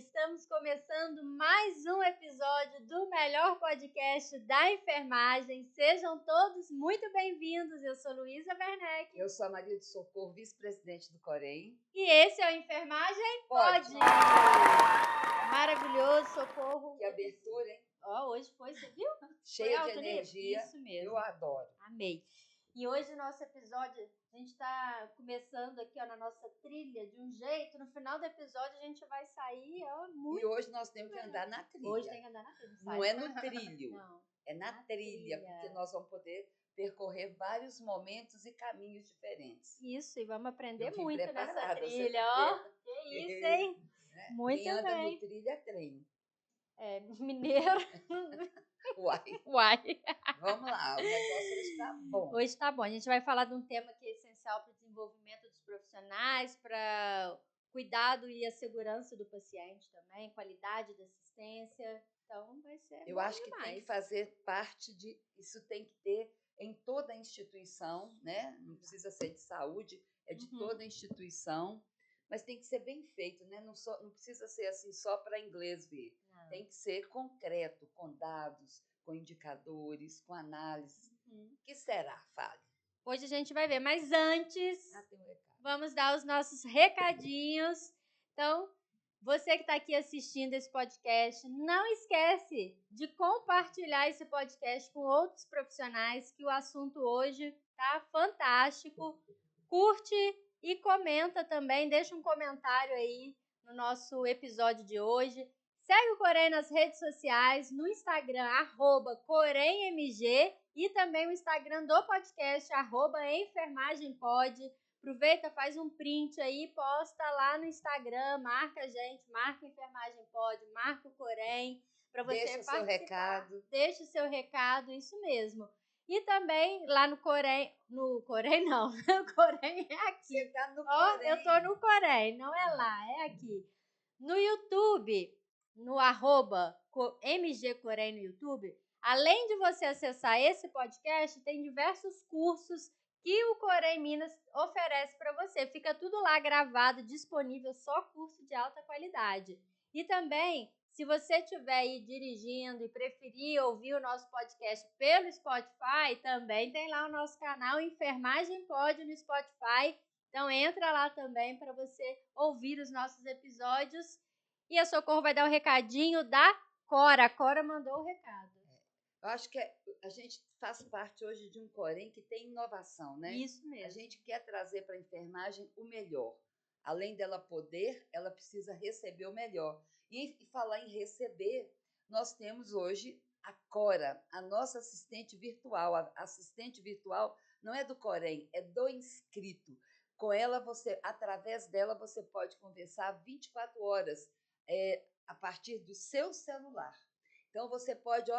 Estamos começando mais um episódio do melhor podcast da enfermagem. Sejam todos muito bem-vindos. Eu sou Luísa Werneck. Eu sou a Maria do Socorro, vice-presidente do Corém. E esse é o Enfermagem Pode. Maravilhoso, Socorro. Que abertura, hein? Hoje foi, você viu? Cheia de energia. Isso mesmo. Eu adoro. Amei. E hoje o nosso episódio, a gente está começando aqui na nossa trilha de um jeito. No final do episódio a gente vai sair muito. E hoje nós temos que andar na trilha. Hoje tem que andar na trilha. Não é no trilho. Não. É na trilha, porque nós vamos poder percorrer vários momentos e caminhos diferentes. Isso, e vamos aprender Eu vim muito nessa preparada, trilha, ó. Que isso, hein? Muito Quem anda bem. no trilho é trem. É, mineiro. Uai. Vamos lá, o negócio hoje está bom. Hoje está bom. A gente vai falar de um tema que é essencial para o desenvolvimento dos profissionais, para cuidado e a segurança do paciente também, qualidade da assistência. Então, vai ser Eu bom acho que demais. tem que fazer parte de... Isso tem que ter em toda a instituição, né? Não precisa ser de saúde, é de toda a instituição. Mas tem que ser bem feito, né? Não precisa ser assim só para inglês ver. Não. Tem que ser concreto, com dados, com indicadores, com análise. O que será, Fale? Hoje a gente vai ver, mas antes, Tem um recado. vamos dar os nossos recadinhos. Então, você que está aqui assistindo esse podcast, não esquece de compartilhar esse podcast com outros profissionais, que o assunto hoje tá fantástico. Curte e comenta também, deixa um comentário aí no nosso episódio de hoje. Segue o Corém nas redes sociais, no Instagram, @CoremMG, e também o Instagram do podcast, @EnfermagemPod. Aproveita, faz um print aí, posta lá no Instagram, marca a gente, marca o Enfermagem Pode, marca o Corém, para você Deixa o seu participar. recado. Deixa o seu recado, isso mesmo. E também lá no Corém, no Corém não, o Corém é aqui. Você está no Ó, Corém. eu tô no Corém, não é lá, é aqui. No YouTube, no @MG Corém no YouTube, além de você acessar esse podcast, tem diversos cursos que o Corém Minas oferece para você. Fica tudo lá gravado, disponível, só curso de alta qualidade. E também, se você estiver aí dirigindo e preferir ouvir o nosso podcast pelo Spotify, também tem lá o nosso canal Enfermagem Pode no Spotify. Então entra lá também para você ouvir os nossos episódios. E a Socorro vai dar o recadinho da Cora. A Cora mandou o recado. Eu acho que a gente faz parte hoje de um Corém que tem inovação, né? Isso mesmo. A gente quer trazer para a enfermagem o melhor. Além dela poder, ela precisa receber o melhor. E falar em receber, nós temos hoje a Cora, a nossa assistente virtual. A assistente virtual não é do Corém, é do inscrito. Com ela, através dela, você pode conversar 24 horas a partir do seu celular. Então, você pode,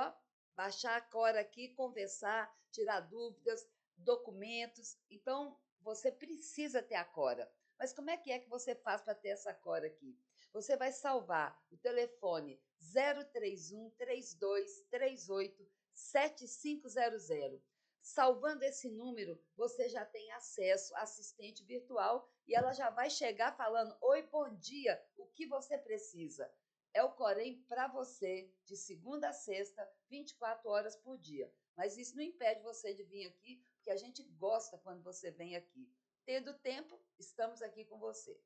baixar a Cora aqui, conversar, tirar dúvidas, documentos. Então, você precisa ter a Cora. Mas como é que você faz para ter essa Cora aqui? Você vai salvar o telefone 031 3238 7500. Salvando esse número, você já tem acesso à assistente virtual e ela já vai chegar falando: oi, bom dia, o que você precisa? É o Corém para você, de segunda a sexta, 24 horas por dia. Mas isso não impede você de vir aqui, porque a gente gosta quando você vem aqui. Tendo tempo, estamos aqui com você.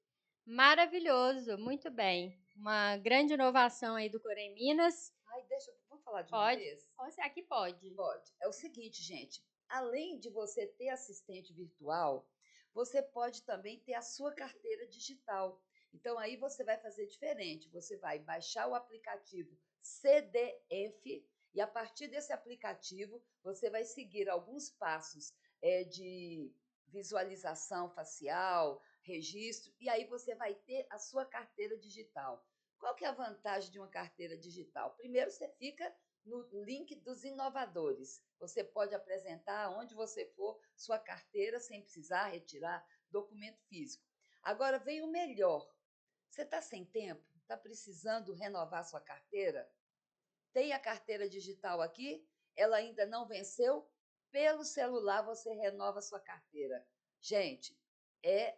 Maravilhoso, muito bem. Uma grande inovação aí do Corém Minas. Vamos falar de uma vez? Aqui pode. Pode. É o seguinte, gente, além de você ter assistente virtual, você pode também ter a sua carteira digital. Então, aí você vai fazer diferente. Você vai baixar o aplicativo CDF e, a partir desse aplicativo, você vai seguir alguns passos de visualização facial, registro, e aí você vai ter a sua carteira digital. Qual que é a vantagem de uma carteira digital? Primeiro, você fica no link dos inovadores. Você pode apresentar onde você for sua carteira sem precisar retirar documento físico. Agora vem o melhor. Você está sem tempo? Está precisando renovar sua carteira? Tem a carteira digital aqui? Ela ainda não venceu? Pelo celular você renova sua carteira. Gente,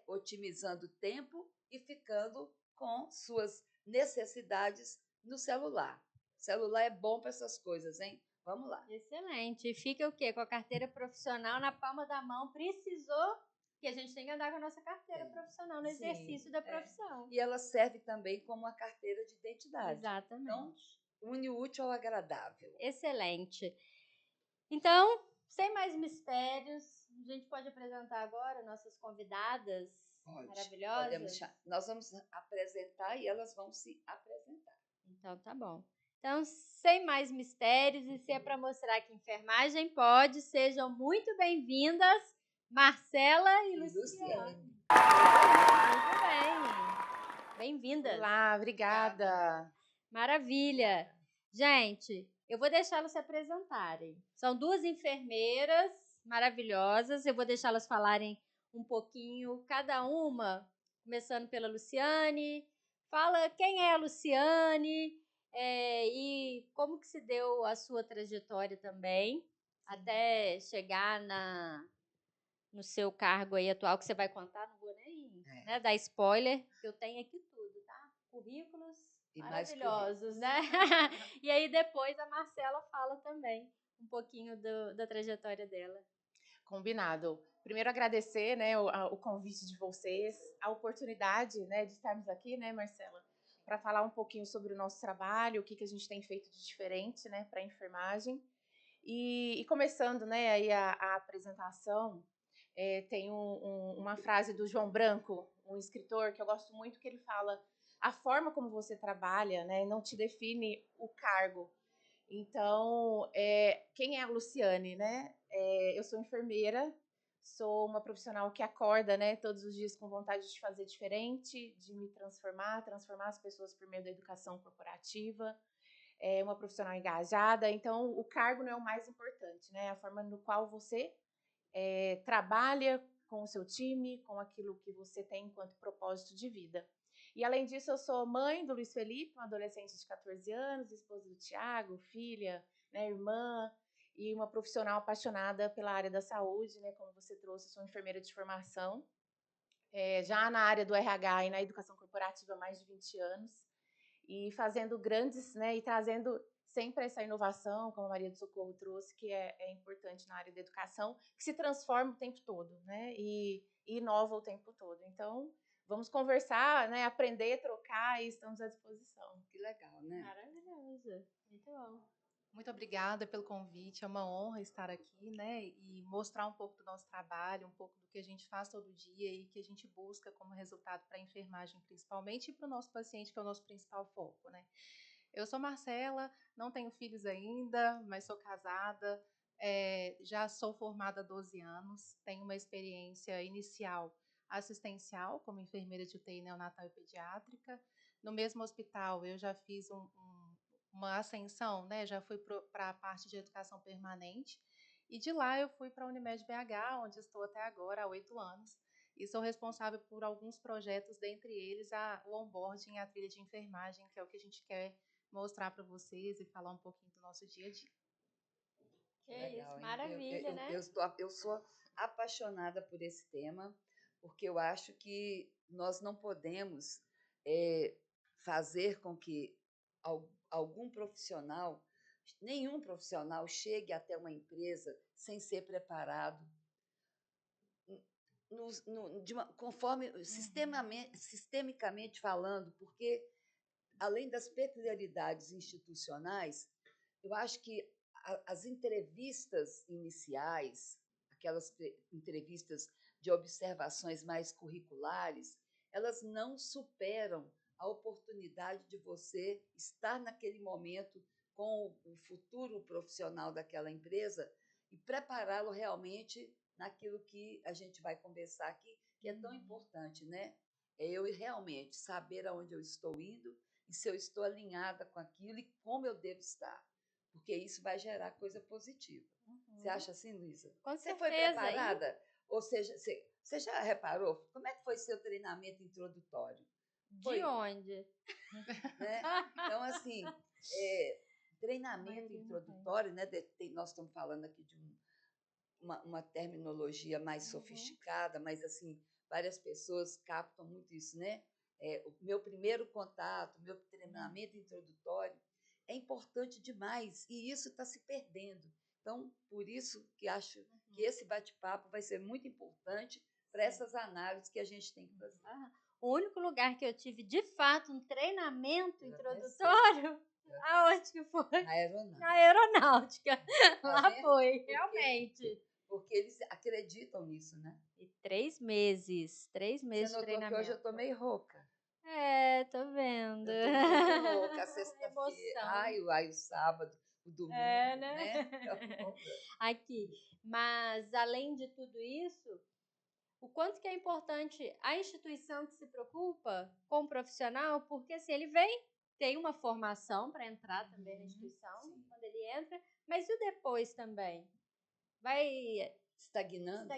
otimizando tempo e ficando com suas necessidades no celular. O celular é bom para essas coisas, hein? Vamos lá. Excelente. E fica o quê? Com a carteira profissional na palma da mão. Precisou, que a gente tem que andar com a nossa carteira profissional no exercício da profissão. E ela serve também como uma carteira de identidade. Exatamente. Então, une o útil ao agradável. Excelente. Então, sem mais mistérios, a gente pode apresentar agora nossas convidadas maravilhosas? Nós vamos apresentar e elas vão se apresentar. Então, tá bom. Então, sem mais mistérios, e se é para mostrar que enfermagem pode, sejam muito bem-vindas, Marcela e Luciane. Muito bem. Bem-vindas. Olá, obrigada. Maravilha. Gente, eu vou deixá-las se apresentarem. São duas enfermeiras maravilhosas. Eu vou deixá-las falarem um pouquinho, cada uma, começando pela Luciane. Fala quem é a Luciane e como que se deu a sua trajetória também, até chegar no seu cargo aí atual, que você vai contar, não vou nem dar spoiler, que eu tenho aqui tudo, tá? Currículos maravilhosos, né? E aí depois a Marcela fala também um pouquinho da trajetória dela. Combinado. Primeiro agradecer, né, o convite de vocês, a oportunidade, né, de estarmos aqui, né, Marcela, para falar um pouquinho sobre o nosso trabalho, o que a gente tem feito de diferente, né, para a enfermagem. E começando, né, aí a apresentação, tem uma frase do João Branco, um escritor que eu gosto muito, que ele fala: a forma como você trabalha, né, não te define o cargo. Então, quem é a Luciane, né? Eu sou enfermeira, sou uma profissional que acorda, né, todos os dias com vontade de fazer diferente, de me transformar as pessoas por meio da educação corporativa. É uma profissional engajada, então o cargo não é o mais importante, né? A forma no qual você trabalha com o seu time, com aquilo que você tem enquanto propósito de vida. E além disso, eu sou mãe do Luiz Felipe, um adolescente de 14 anos, esposa do Tiago, filha, né, irmã, e uma profissional apaixonada pela área da saúde, né, como você trouxe, sou enfermeira de formação, já na área do RH e na educação corporativa há mais de 20 anos, e fazendo grandes, né, e trazendo sempre essa inovação, como a Maria do Socorro trouxe, que é importante na área da educação, que se transforma o tempo todo, né, e inova o tempo todo. Então, vamos conversar, né, aprender, trocar, e estamos à disposição. Que legal, né? Maravilhoso, muito bom. Muito obrigada pelo convite, é uma honra estar aqui, né, e mostrar um pouco do nosso trabalho, um pouco do que a gente faz todo dia e que a gente busca como resultado para a enfermagem principalmente e para o nosso paciente, que é o nosso principal foco, né. Eu sou Marcela, não tenho filhos ainda, mas sou casada, já sou formada há 12 anos, tenho uma experiência inicial assistencial como enfermeira de UTI neonatal e pediátrica. No mesmo hospital eu já fiz uma ascensão, né? Já fui para a parte de educação permanente e de lá eu fui para a Unimed BH, onde estou até agora há 8 anos e sou responsável por alguns projetos, dentre eles o onboarding e a trilha de enfermagem, que é o que a gente quer mostrar para vocês e falar um pouquinho do nosso dia a dia. Que legal, isso, maravilha, né? Eu sou apaixonada por esse tema, porque eu acho que nós não podemos fazer com que nenhum profissional chegue até uma empresa sem ser preparado, sistemicamente falando, porque, além das peculiaridades institucionais, eu acho que as entrevistas iniciais, aquelas entrevistas de observações mais curriculares, elas não superam a oportunidade de você estar naquele momento com o futuro profissional daquela empresa e prepará-lo realmente naquilo que a gente vai conversar aqui, que é tão importante, né? É eu realmente saber aonde eu estou indo e se eu estou alinhada com aquilo e como eu devo estar, porque isso vai gerar coisa positiva. Você acha assim, Luísa? Com você certeza, foi preparada? Hein? Ou seja, você já reparou? Como é que foi seu treinamento introdutório? De onde? Né? Então, assim, treinamento introdutório, né? Nós estamos falando aqui de uma terminologia mais sofisticada, mas, assim, várias pessoas captam muito isso, né? o meu primeiro contato, o meu treinamento introdutório, é importante demais e isso está se perdendo. Então, por isso que acho que esse bate-papo vai ser muito importante para essas análises que a gente tem que fazer. O único lugar que eu tive, de fato, um treinamento introdutório, aonde que foi? Na aeronáutica. Lá foi, realmente. Porque eles acreditam nisso, né? E 3 meses. 3 meses de treinamento. Você notou treinamento. que hoje eu tô meio rouca. Tô vendo. Eu tô muito rouca. A sexta-feira, ai, o sábado, o domingo, né? Aqui. Mas, além de tudo isso, o quanto que é importante a instituição que se preocupa com o profissional, porque assim, ele tem uma formação para entrar também na instituição, quando ele entra, mas e o depois também? Vai estagnando,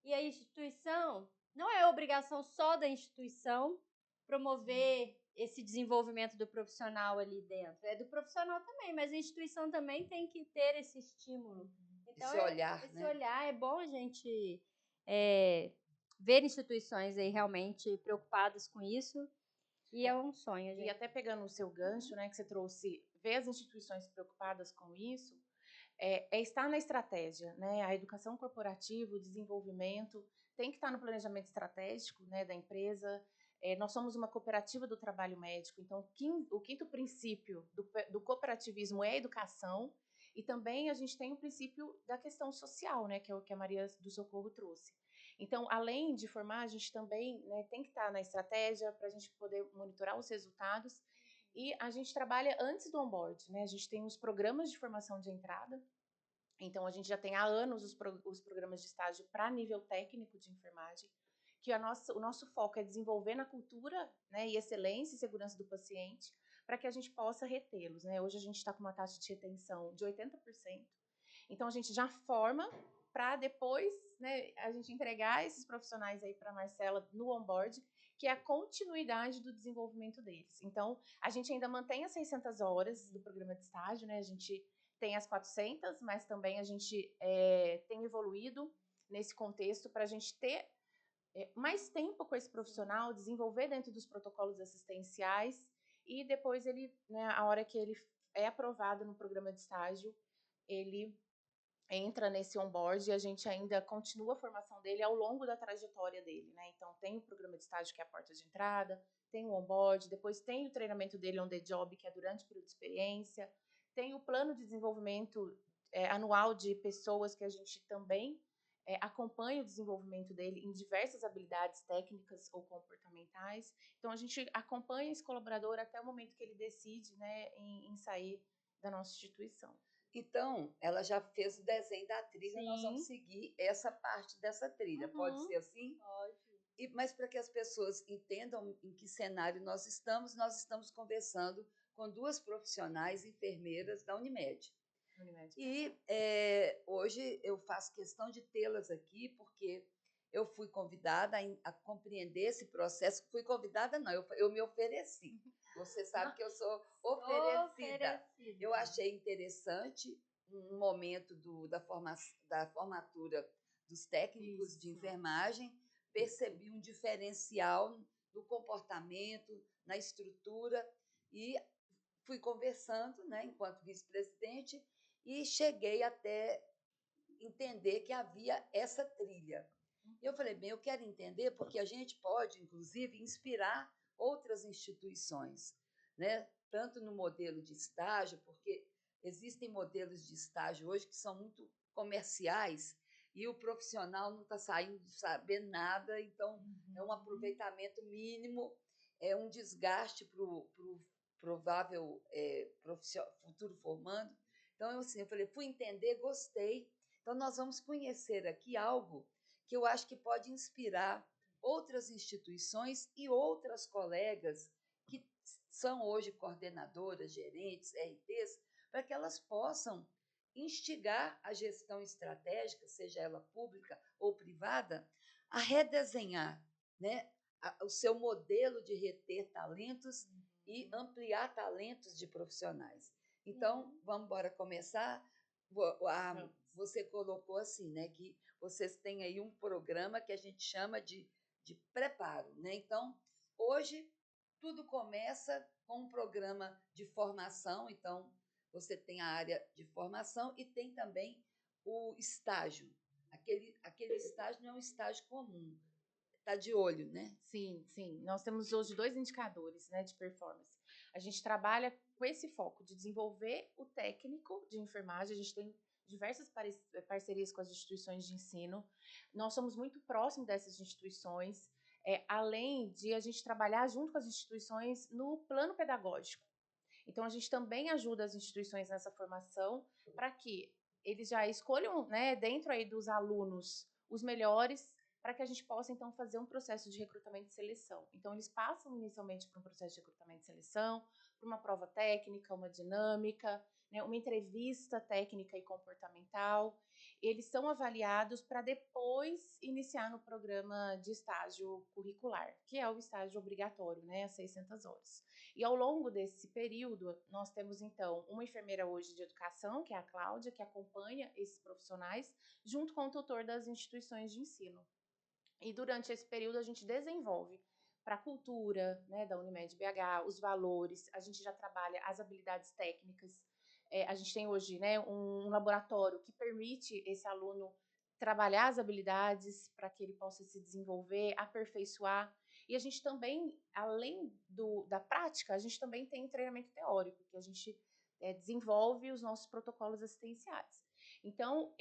e a instituição, não é obrigação só da instituição promover esse desenvolvimento do profissional ali dentro, é do profissional também, mas a instituição também tem que ter esse estímulo. Então, esse olhar é bom a gente ver instituições aí realmente preocupadas com isso, e é um sonho, gente. E até pegando o seu gancho, né, que você trouxe, ver as instituições preocupadas com isso, estar na estratégia, né? A educação corporativa, o desenvolvimento, tem que estar no planejamento estratégico, né, da empresa. Nós somos uma cooperativa do trabalho médico, então o quinto princípio do cooperativismo é a educação, e também a gente tem o princípio da questão social, né, que é o que a Maria do Socorro trouxe. Então, além de formar, a gente também, né, tem que estar na estratégia para a gente poder monitorar os resultados. E a gente trabalha antes do onboard, né? A gente tem os programas de formação de entrada. Então, a gente já tem há anos os programas de estágio para nível técnico de enfermagem, que o nosso foco é desenvolver na cultura, né, e excelência e segurança do paciente, para que a gente possa retê-los, né? Hoje a gente está com uma taxa de retenção de 80%. Então, a gente já forma para depois, né, a gente entregar esses profissionais aí para a Marcela no onboard, que é a continuidade do desenvolvimento deles. Então, a gente ainda mantém as 600 horas do programa de estágio, né? A gente tem as 400, mas também a gente tem evoluído nesse contexto para a gente ter mais tempo com esse profissional, desenvolver dentro dos protocolos assistenciais e depois ele, né, a hora que ele é aprovado no programa de estágio, ele entra nesse onboard e a gente ainda continua a formação dele ao longo da trajetória dele, né? Então, tem o programa de estágio, que é a porta de entrada, tem o onboard, depois tem o treinamento dele on the job, que é durante o período de experiência, tem o plano de desenvolvimento anual de pessoas, que a gente também acompanha o desenvolvimento dele em diversas habilidades técnicas ou comportamentais. Então, a gente acompanha esse colaborador até o momento que ele decide, né, em sair da nossa instituição. Então, ela já fez o desenho da trilha, sim. Nós vamos seguir essa parte dessa trilha. Pode ser assim? Pode. Mas para que as pessoas entendam em que cenário nós estamos conversando com 2 profissionais enfermeiras da Unimed. E hoje eu faço questão de tê-las aqui, porque eu fui convidada a compreender esse processo. Fui convidada, não, eu me ofereci. Você sabe que eu sou oferecida. Eu achei interessante um momento da formatura dos técnicos de enfermagem, percebi um diferencial no comportamento, na estrutura, e fui conversando, né, enquanto vice-presidente, e cheguei até entender que havia essa trilha. Eu falei, bem, eu quero entender porque a gente pode, inclusive, inspirar outras instituições, né? Tanto no modelo de estágio, porque existem modelos de estágio hoje que são muito comerciais e o profissional não está saindo de saber nada, então é um aproveitamento mínimo, é um desgaste para o provável futuro formando. Então, eu falei, fui entender, gostei. Então, nós vamos conhecer aqui algo que eu acho que pode inspirar outras instituições e outras colegas que são hoje coordenadoras, gerentes, RTs, para que elas possam instigar a gestão estratégica, seja ela pública ou privada, a redesenhar, né, o seu modelo de reter talentos e ampliar talentos de profissionais. Então, vamos embora começar. Você colocou assim, né, que vocês têm aí um programa que a gente chama de preparo, né? Então, Hoje, tudo começa com um programa de formação, então você tem a área de formação e tem também o estágio. Aquele estágio não é um estágio comum, está de olho, né? Sim, sim. Nós temos hoje 2 indicadores, né, de performance. A gente trabalha com esse foco de desenvolver o técnico de enfermagem. A gente tem diversas parcerias com as instituições de ensino. Nós somos muito próximos dessas instituições, além de a gente trabalhar junto com as instituições no plano pedagógico. Então, a gente também ajuda as instituições nessa formação para que eles já escolham, né, dentro aí dos alunos, os melhores, para que a gente possa, então, fazer um processo de recrutamento e seleção. Então, eles passam inicialmente por um processo de recrutamento e seleção, por uma prova técnica, uma dinâmica, né, uma entrevista técnica e comportamental. Eles são avaliados para depois iniciar no programa de estágio curricular, que é o estágio obrigatório, né, às 600 horas. E ao longo desse período, nós temos então uma enfermeira hoje de educação, que é a Cláudia, que acompanha esses profissionais, junto com o tutor das instituições de ensino. E durante esse período a gente desenvolve para a cultura, né, da Unimed BH, os valores, a gente já trabalha as habilidades técnicas. A gente tem hoje, né, um laboratório que permite esse aluno trabalhar as habilidades para que ele possa se desenvolver, aperfeiçoar. E a gente também, além da prática, a gente também tem treinamento teórico, que a gente desenvolve os nossos protocolos assistenciais. Então,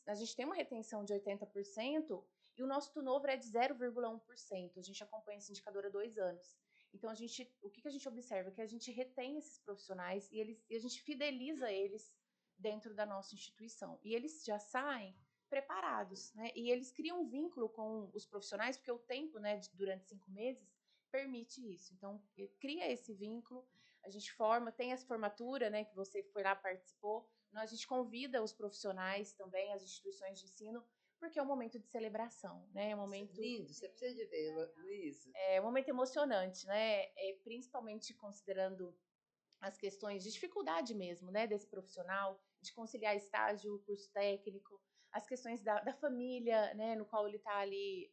a gente tem uma retenção de 80%, e o nosso turnover é de 0,1%. A gente acompanha esse indicador há 2 anos. Então, o que a gente observa? Que a gente retém esses profissionais e a gente fideliza eles dentro da nossa instituição. E eles já saem preparados, né? E eles criam um vínculo com os profissionais, porque o tempo, né, durante 5 meses, permite isso. Então, cria esse vínculo, a gente forma, tem essa formatura, né, que você foi lá, participou. A gente convida os profissionais também, as instituições de ensino, porque é um momento de celebração, né? É um momento Lindo, você precisa de ver, Luísa. um momento emocionante, né? Principalmente considerando as questões de dificuldade mesmo, né? Desse profissional, de conciliar estágio, curso técnico, as questões da família, né? No qual ele está ali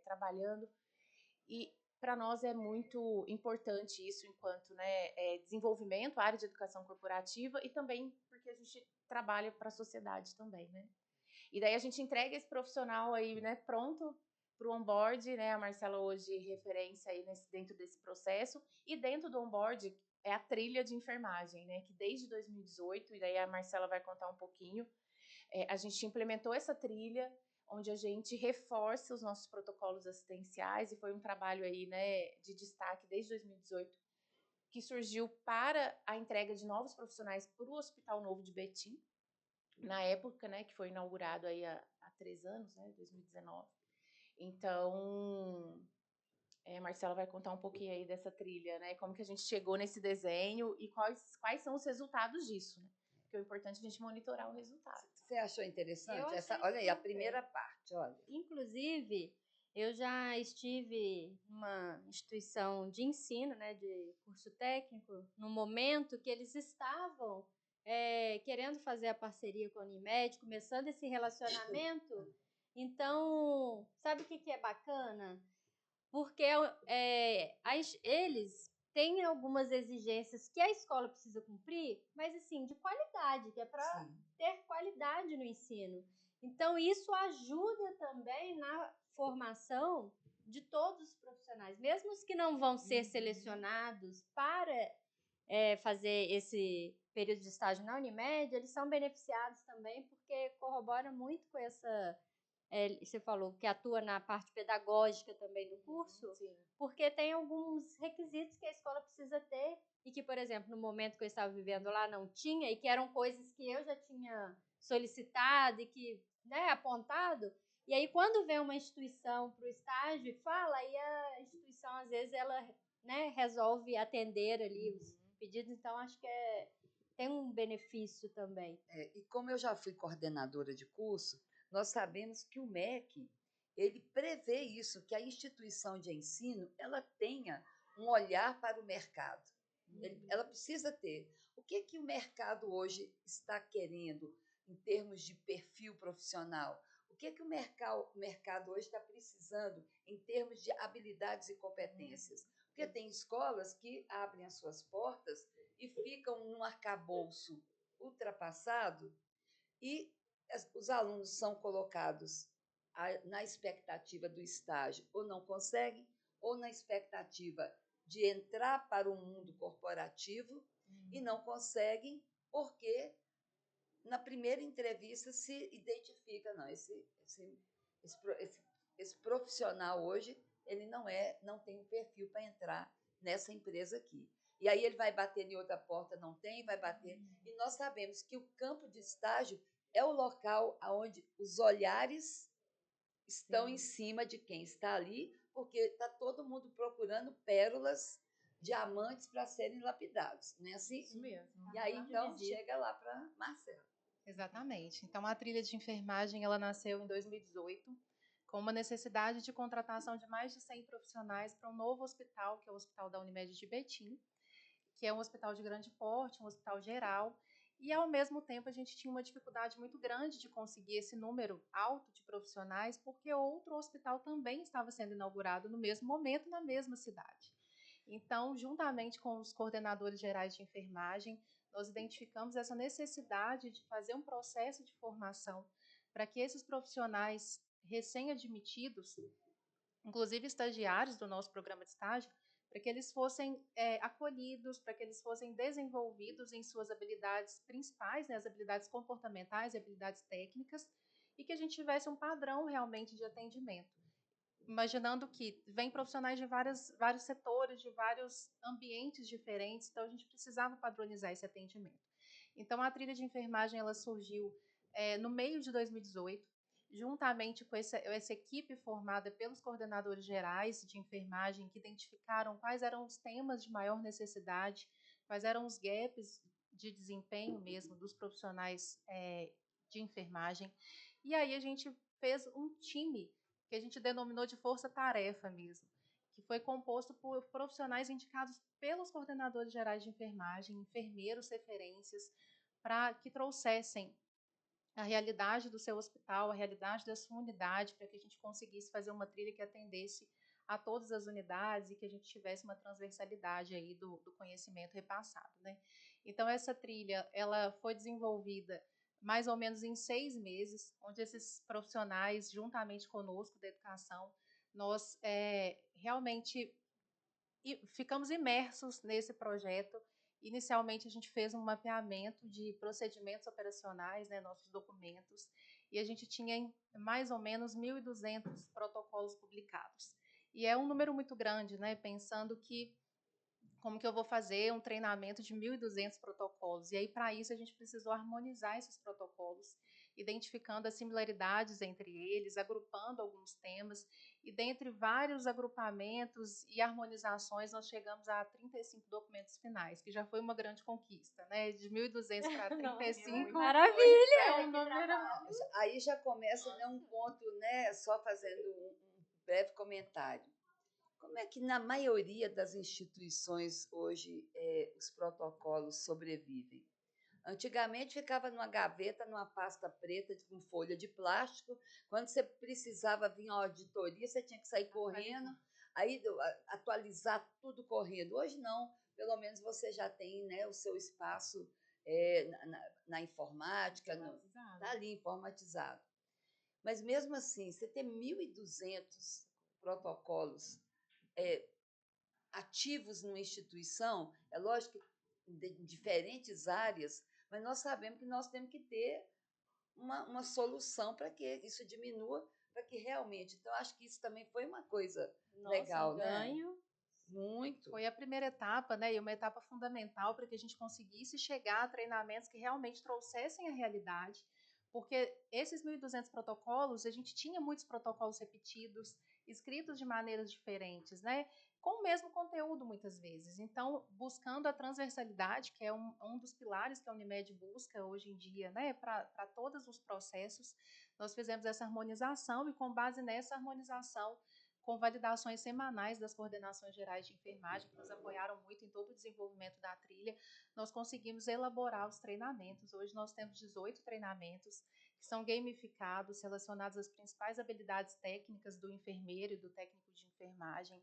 trabalhando. E para nós é muito importante isso enquanto, né, desenvolvimento, área de educação corporativa, e também porque a gente trabalha para a sociedade também, né? E daí a gente entrega esse profissional aí, né, pronto para o onboard, né? A Marcela hoje referência aí dentro desse processo. E dentro do onboard é a trilha de enfermagem, né? Que desde 2018, e daí a Marcela vai contar um pouquinho, a gente implementou essa trilha, onde a gente reforça os nossos protocolos assistenciais, e foi um trabalho aí, né, de destaque desde 2018, que surgiu para a entrega de novos profissionais para o Hospital Novo de Betim, na época, né, que foi inaugurado aí há 3 anos, né, 2019. Então, Marcela vai contar um pouquinho aí dessa trilha, né, como que a gente chegou nesse desenho e quais são os resultados disso, né? Porque o importante é a gente monitorar o resultado. Você achou interessante? Eu achei Olha aí, a super. primeira parte, olha. Inclusive, eu já estive numa instituição de ensino, né, de curso técnico, no momento que eles estavam querendo fazer a parceria com a Unimed, começando esse relacionamento. Então, sabe o que é bacana? Porque eles têm algumas exigências que a escola precisa cumprir, mas assim, de qualidade, que é para ter qualidade no ensino. Então, isso ajuda também na formação de todos os profissionais, mesmo os que não vão ser selecionados para fazer esse período de estágio na Unimed, eles são beneficiados também, porque corrobora muito com essa. Você falou que atua na parte pedagógica também do curso, Sim. porque tem alguns requisitos que a escola precisa ter e que, por exemplo, no momento que eu estava vivendo lá não tinha, e que eram coisas que eu já tinha solicitado e que, né, apontado. E aí, quando vem uma instituição para o estágio e fala, e a instituição, às vezes, ela, né, resolve atender ali os pedidos. Então, acho que tem um benefício também. E como eu já fui coordenadora de curso, nós sabemos que o MEC, ele prevê isso, que a instituição de ensino, ela tenha um olhar para o mercado. Ela precisa ter. O que o mercado hoje está querendo em termos de perfil profissional? O que o mercado hoje está precisando em termos de habilidades e competências? Porque tem escolas que abrem as suas portas e ficam num arcabouço ultrapassado e os alunos são colocados na expectativa do estágio ou não conseguem, ou na expectativa de entrar para o mundo corporativo e não conseguem porque na primeira entrevista se identifica, não, esse profissional hoje ele não tem um perfil para entrar nessa empresa aqui. E aí ele vai bater em outra porta, não tem, vai bater. E nós sabemos que o campo de estágio é o local onde os olhares estão em cima de quem está ali, porque está todo mundo procurando pérolas, diamantes para serem lapidados, não é assim? Isso mesmo. E aí, então, chega lá para Marcela. Exatamente. Então, a trilha de enfermagem, ela nasceu em 2018, com uma necessidade de contratação de mais de 100 profissionais para um novo hospital, que é o Hospital da Unimed de Betim, que é um hospital de grande porte, um hospital geral, e, ao mesmo tempo, a gente tinha uma dificuldade muito grande de conseguir esse número alto de profissionais, porque outro hospital também estava sendo inaugurado no mesmo momento, na mesma cidade. Então, juntamente com os coordenadores gerais de enfermagem, nós identificamos essa necessidade de fazer um processo de formação para que esses profissionais recém-admitidos, inclusive estagiários do nosso programa de estágio, para que eles fossem acolhidos, para que eles fossem desenvolvidos em suas habilidades principais, né, as habilidades comportamentais e habilidades técnicas, e que a gente tivesse um padrão realmente de atendimento. Imaginando que vem profissionais de vários setores, de vários ambientes diferentes, então a gente precisava padronizar esse atendimento. Então, a trilha de enfermagem ela surgiu no meio de 2018, juntamente com essa equipe formada pelos coordenadores gerais de enfermagem, que identificaram quais eram os temas de maior necessidade, quais eram os gaps de desempenho mesmo dos profissionais de enfermagem. E aí a gente fez um time que a gente denominou de força-tarefa mesmo, que foi composto por profissionais indicados pelos coordenadores gerais de enfermagem, enfermeiros, referências, para que trouxessem a realidade do seu hospital, a realidade da sua unidade, para que a gente conseguisse fazer uma trilha que atendesse a todas as unidades e que a gente tivesse uma transversalidade aí do conhecimento repassado, né? Então, essa trilha, ela foi desenvolvida mais ou menos em 6 meses, onde esses profissionais, juntamente conosco da educação, nós realmente ficamos imersos nesse projeto. Inicialmente, a gente fez um mapeamento de procedimentos operacionais, né, nossos documentos, e a gente tinha mais ou menos 1.200 protocolos publicados. E é um número muito grande, né, pensando que como que eu vou fazer um treinamento de 1.200 protocolos. E aí, para isso, a gente precisou harmonizar esses protocolos, identificando as similaridades entre eles, agrupando alguns temas, e dentre vários agrupamentos e harmonizações, nós chegamos a 35 documentos finais, que já foi uma grande conquista, né? De 1.200 para 35. Maravilha! É um número... Aí já começa, né, um ponto, né, só fazendo um breve comentário. Como é que na maioria das instituições hoje os protocolos sobrevivem? Antigamente ficava numa gaveta, numa pasta preta com folha de plástico. Quando você precisava vir à auditoria, você tinha que sair correndo, aí atualizar tudo correndo. Hoje não, pelo menos você já tem, né, o seu espaço na informática, está ali informatizado. Mas mesmo assim, você ter 1.200 protocolos ativos numa instituição, é lógico que em diferentes áreas, mas nós sabemos que nós temos que ter uma solução para que isso diminua, para que realmente. Então, acho que isso também foi uma coisa legal, ganho. Né? Muito. Foi a primeira etapa, né, e uma etapa fundamental para que a gente conseguisse chegar a treinamentos que realmente trouxessem a realidade, porque esses 1.200 protocolos, a gente tinha muitos protocolos repetidos, escritos de maneiras diferentes, né, com o mesmo conteúdo muitas vezes. Então, buscando a transversalidade, que é um dos pilares que a Unimed busca hoje em dia, né, para todos os processos, nós fizemos essa harmonização e, com base nessa harmonização, com validações semanais das coordenações gerais de enfermagem, que nos apoiaram muito em todo o desenvolvimento da trilha, nós conseguimos elaborar os treinamentos. Hoje nós temos 18 treinamentos que são gamificados, relacionados às principais habilidades técnicas do enfermeiro e do técnico de enfermagem.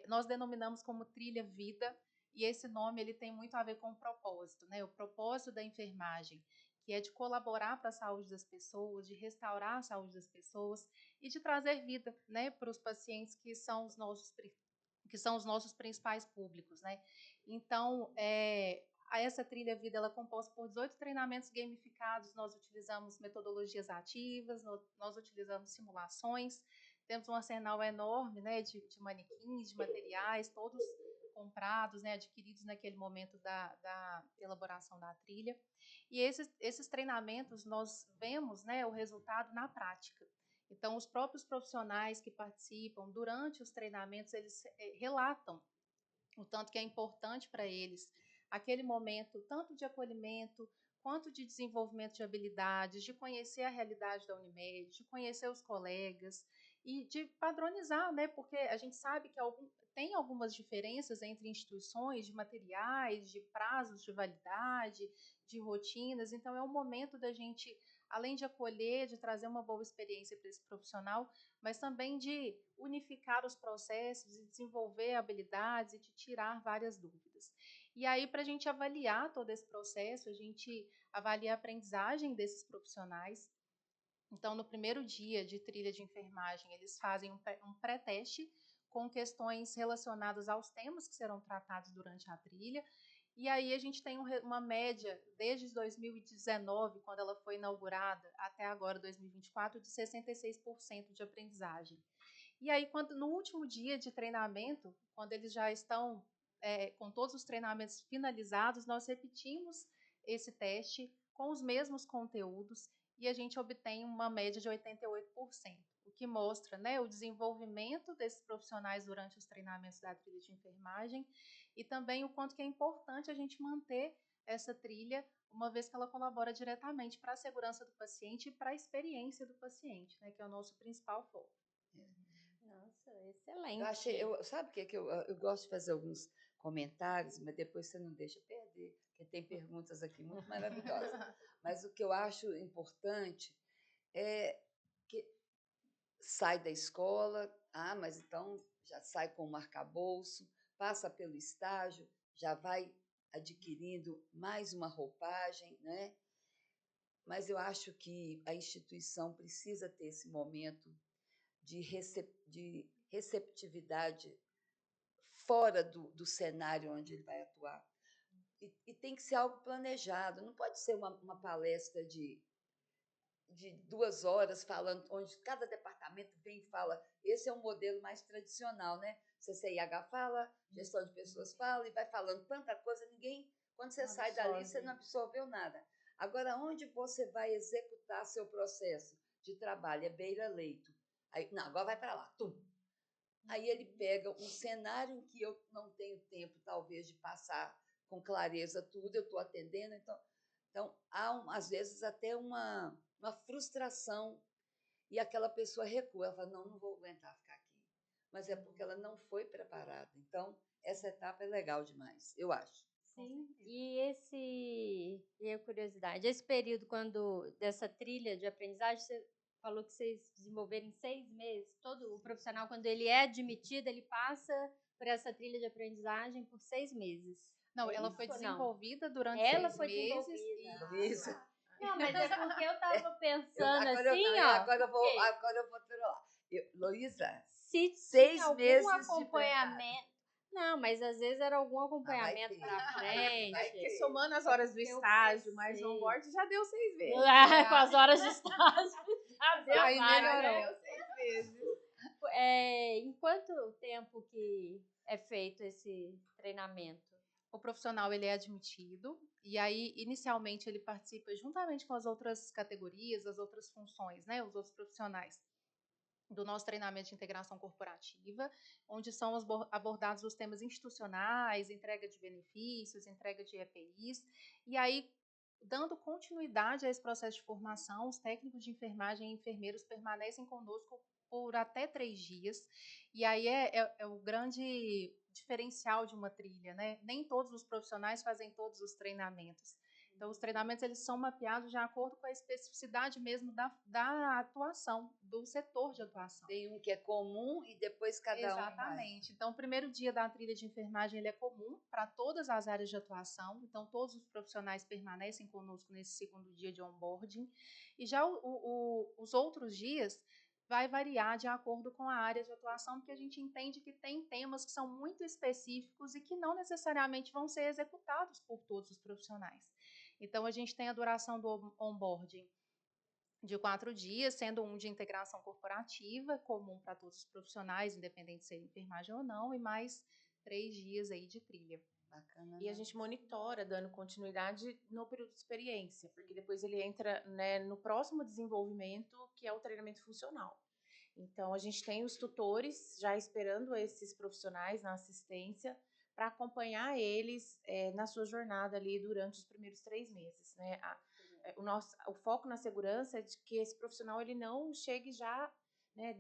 Nós denominamos como trilha vida, e esse nome ele tem muito a ver com o propósito, né? O propósito da enfermagem, que é de colaborar para a saúde das pessoas, de restaurar a saúde das pessoas e de trazer vida, né, para os pacientes que são os nossos principais públicos, né? Então, essa trilha vida ela é composta por 18 treinamentos gamificados. Nós utilizamos metodologias ativas, nós utilizamos simulações, temos um arsenal enorme, né, de manequins, de materiais, todos comprados, né, adquiridos naquele momento da elaboração da trilha. E esses treinamentos nós vemos, né, o resultado na prática. Então, os próprios profissionais que participam durante os treinamentos, eles relatam o tanto que é importante para eles aquele momento, tanto de acolhimento, quanto de desenvolvimento de habilidades, de conhecer a realidade da Unimed, de conhecer os colegas e de padronizar, né? Porque a gente sabe que tem algumas diferenças entre instituições de materiais, de prazos de validade, de rotinas. Então, é um momento da gente, além de acolher, de trazer uma boa experiência para esse profissional, mas também de unificar os processos e desenvolver habilidades e de tirar várias dúvidas. E aí, para a gente avaliar todo esse processo, a gente avalia a aprendizagem desses profissionais. Então, no primeiro dia de trilha de enfermagem, eles fazem um pré-teste com questões relacionadas aos temas que serão tratados durante a trilha. E aí a gente tem uma média, desde 2019, quando ela foi inaugurada, até agora, 2024, de 66% de aprendizagem. E aí, no último dia de treinamento, quando eles já estão com todos os treinamentos finalizados, nós repetimos esse teste com os mesmos conteúdos e a gente obtém uma média de 88%, o que mostra, né, o desenvolvimento desses profissionais durante os treinamentos da trilha de enfermagem e também o quanto que é importante a gente manter essa trilha, uma vez que ela colabora diretamente para a segurança do paciente e para a experiência do paciente, né, que é o nosso principal foco. Nossa, excelente. Sabe o que eu gosto de fazer alguns comentários, mas depois você não deixa perder, porque tem perguntas aqui muito maravilhosas. Mas o que eu acho importante é que sai da escola, mas então já sai com um arcabouço, passa pelo estágio, já vai adquirindo mais uma roupagem, né? Mas eu acho que a instituição precisa ter esse momento de receptividade fora do cenário onde ele vai atuar. E tem que ser algo planejado, não pode ser uma palestra de 2 horas falando, onde cada departamento vem e fala. Esse é um modelo mais tradicional, né? CCIH fala, gestão de pessoas fala, e vai falando tanta coisa, quando você sai dali, você não absorveu nada. Agora, onde você vai executar seu processo de trabalho? É beira-leito. Aí, não, agora vai para lá, tum. Aí ele pega um cenário em que eu não tenho tempo, talvez, de passar com clareza tudo, eu estou atendendo, então há, às vezes, até uma frustração, e aquela pessoa recua, ela fala, não vou aguentar ficar aqui. Mas é porque ela não foi preparada. Então, essa etapa é legal demais, eu acho. Sim, e a curiosidade, esse período dessa trilha de aprendizagem, você falou que vocês desenvolveram em 6 meses. Todo o profissional, quando ele é admitido, ele passa por essa trilha de aprendizagem por 6 meses. Não, ela foi desenvolvida durante 6 meses. Isso. Não, mas é porque eu estava pensando agora eu vou trollar. Luísa, se 6 algum meses acompanhamento. Não, mas às vezes era algum acompanhamento para frente. Porque somando as horas do estágio, mais on-board, já deu 6 vezes. Com as horas de estágio, já deu. Aí melhorou. Deu 6 vezes. Em quanto tempo que é feito esse treinamento? O profissional ele é admitido e aí inicialmente ele participa juntamente com as outras categorias, as outras funções, né, os outros profissionais do nosso treinamento de integração corporativa, onde são abordados os temas institucionais, entrega de benefícios, entrega de EPIs, e aí, dando continuidade a esse processo de formação, os técnicos de enfermagem e enfermeiros permanecem conosco por até 3 dias, e aí é o grande diferencial de uma trilha, né? Nem todos os profissionais fazem todos os treinamentos. Então, os treinamentos eles são mapeados de acordo com a especificidade mesmo da atuação, do setor de atuação. Tem um que é comum e depois cada um vai. Exatamente. Então, o primeiro dia da trilha de enfermagem ele é comum para todas as áreas de atuação. Então, todos os profissionais permanecem conosco nesse segundo dia de onboarding. E já os outros dias vai variar de acordo com a área de atuação, porque a gente entende que tem temas que são muito específicos e que não necessariamente vão ser executados por todos os profissionais. Então, a gente tem a duração do onboarding de 4 dias, sendo um de integração corporativa, comum para todos os profissionais, independente de ser enfermagem ou não, e mais 3 dias aí de trilha. Bacana, E a né? gente monitora, dando continuidade no período de experiência, porque depois ele entra, né, no próximo desenvolvimento, que é o treinamento funcional. Então, a gente tem os tutores já esperando esses profissionais na assistência para acompanhar eles na sua jornada ali durante os primeiros 3 meses, né? O foco na segurança é de que esse profissional ele não chegue já, né,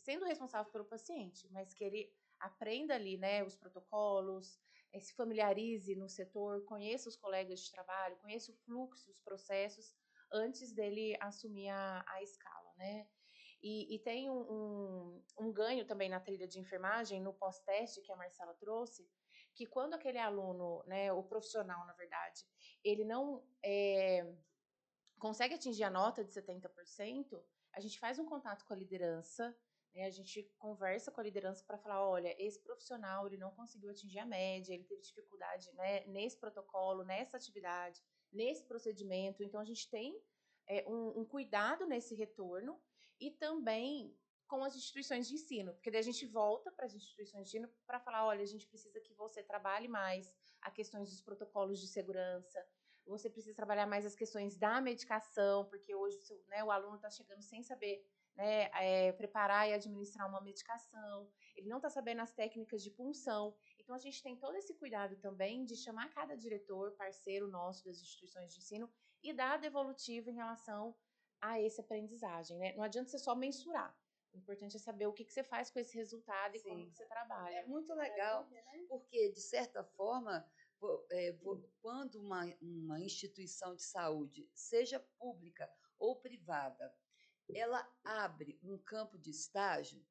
sendo responsável pelo paciente, mas que ele aprenda ali, né, os protocolos, se familiarize no setor, conheça os colegas de trabalho, conheça o fluxo, os processos, antes dele assumir a escala, né? E tem um ganho também na trilha de enfermagem, no pós-teste que a Marcela trouxe, que quando aquele aluno, né, o profissional, na verdade, ele não consegue atingir a nota de 70%, a gente faz um contato com a liderança, né, a gente conversa com a liderança para falar, olha, esse profissional ele não conseguiu atingir a média, ele teve dificuldade, né, nesse protocolo, nessa atividade, nesse procedimento, então a gente tem um cuidado nesse retorno e também com as instituições de ensino, porque daí a gente volta para as instituições de ensino para falar, olha, a gente precisa que você trabalhe mais a questões dos protocolos de segurança, você precisa trabalhar mais as questões da medicação, porque hoje né, o aluno está chegando sem saber, né, preparar e administrar uma medicação, ele não está sabendo as técnicas de punção. Então, a gente tem todo esse cuidado também de chamar cada diretor, parceiro nosso das instituições de ensino e dar a devolutiva em relação a essa aprendizagem. Né? Não adianta você só mensurar. O importante é saber o que você faz com esse resultado e como que você trabalha. É muito legal, porque, de certa forma, quando uma instituição de saúde, seja pública ou privada, ela abre um campo de estágio,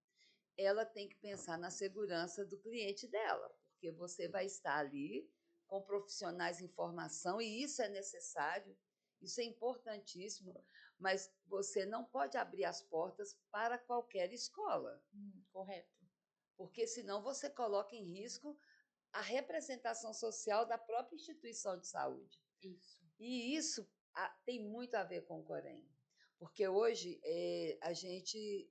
ela tem que pensar na segurança do cliente dela, porque você vai estar ali com profissionais em formação, e isso é necessário, isso é importantíssimo, mas você não pode abrir as portas para qualquer escola. Correto. Porque senão você coloca em risco a representação social da própria instituição de saúde. Isso. E isso tem muito a ver com o Corém, porque hoje a gente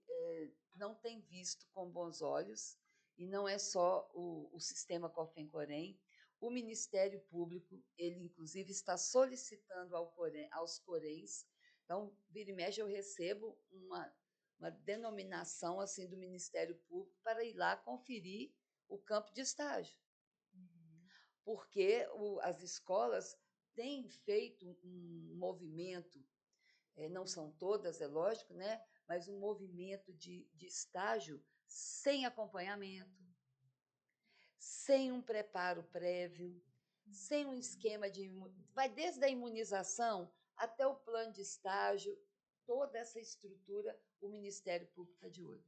não tem visto com bons olhos, e não é só o sistema COFEM-Corém, o Ministério Público, ele inclusive está solicitando aos Coréns, então, vira e mexe eu recebo uma denominação assim do Ministério Público para ir lá conferir o campo de estágio. Porque as escolas têm feito um movimento, não são todas, é lógico, né? Mas um movimento de estágio sem acompanhamento, sem um preparo prévio, sem um esquema de... Vai desde a imunização até o plano de estágio, toda essa estrutura, o Ministério Público está de olho.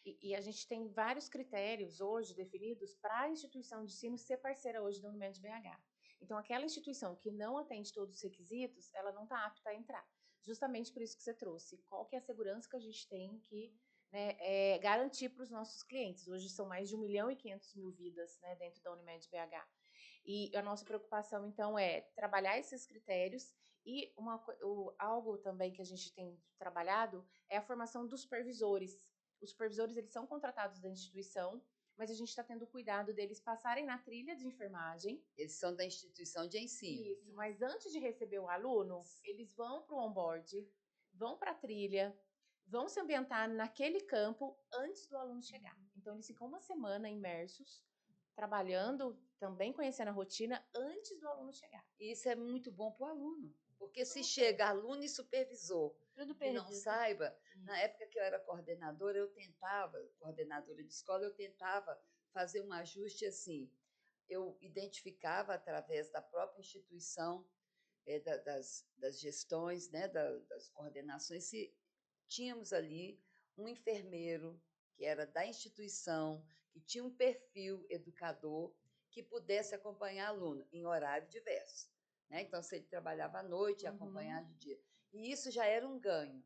E a gente tem vários critérios hoje definidos para a instituição de ensino ser parceira hoje da Unimed BH. Então, aquela instituição que não atende todos os requisitos, ela não está apta a entrar. Justamente por isso que você trouxe. Qual que é a segurança que a gente tem que, né, garantir para os nossos clientes? Hoje são mais de 1.500.000 vidas, né, dentro da Unimed BH. E a nossa preocupação, então, é trabalhar esses critérios e algo também que a gente tem trabalhado é a formação dos supervisores. Os supervisores, eles são contratados da instituição, mas a gente está tendo cuidado deles passarem na trilha de enfermagem. Eles são da instituição de ensino. Isso, mas antes de receber o aluno, eles vão para o onboard, vão para a trilha, vão se ambientar naquele campo antes do aluno chegar. Então, eles ficam uma semana imersos, trabalhando, também conhecendo a rotina, antes do aluno chegar. E isso é muito bom para o aluno, porque se chega aluno e supervisor e não saiba, na época que eu era coordenadora de escola, eu tentava fazer um ajuste assim. Eu identificava através da própria instituição das gestões, né, das coordenações, se tínhamos ali um enfermeiro que era da instituição, que tinha um perfil educador, que pudesse acompanhar aluno em horário diverso. Né? Então, se ele trabalhava à noite, acompanhar de dia. E isso já era um ganho,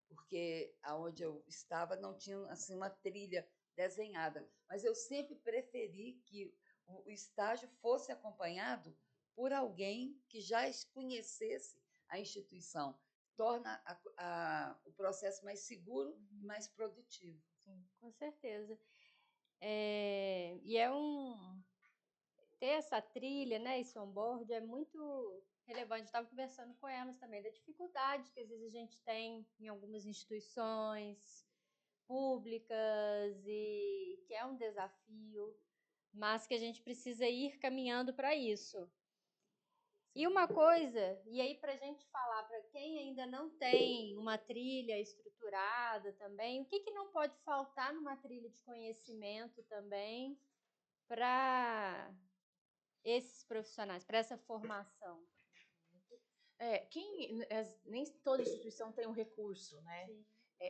porque aonde eu estava não tinha assim, uma trilha desenhada. Mas eu sempre preferi que o estágio fosse acompanhado por alguém que já conhecesse a instituição. Torna o processo mais seguro e mais produtivo. Sim, com certeza. E ter essa trilha, né, esse onboard é muito relevante. Eu estava conversando com elas também da dificuldade que às vezes a gente tem em algumas instituições públicas e que é um desafio, mas que a gente precisa ir caminhando para isso. E uma coisa, e aí para a gente falar para quem ainda não tem uma trilha estruturada também, o que não pode faltar numa trilha de conhecimento também para esses profissionais, para essa formação? Nem toda instituição tem um recurso, né?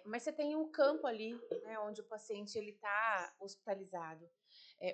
Mas você tem um campo ali, né, onde o paciente ele está hospitalizado.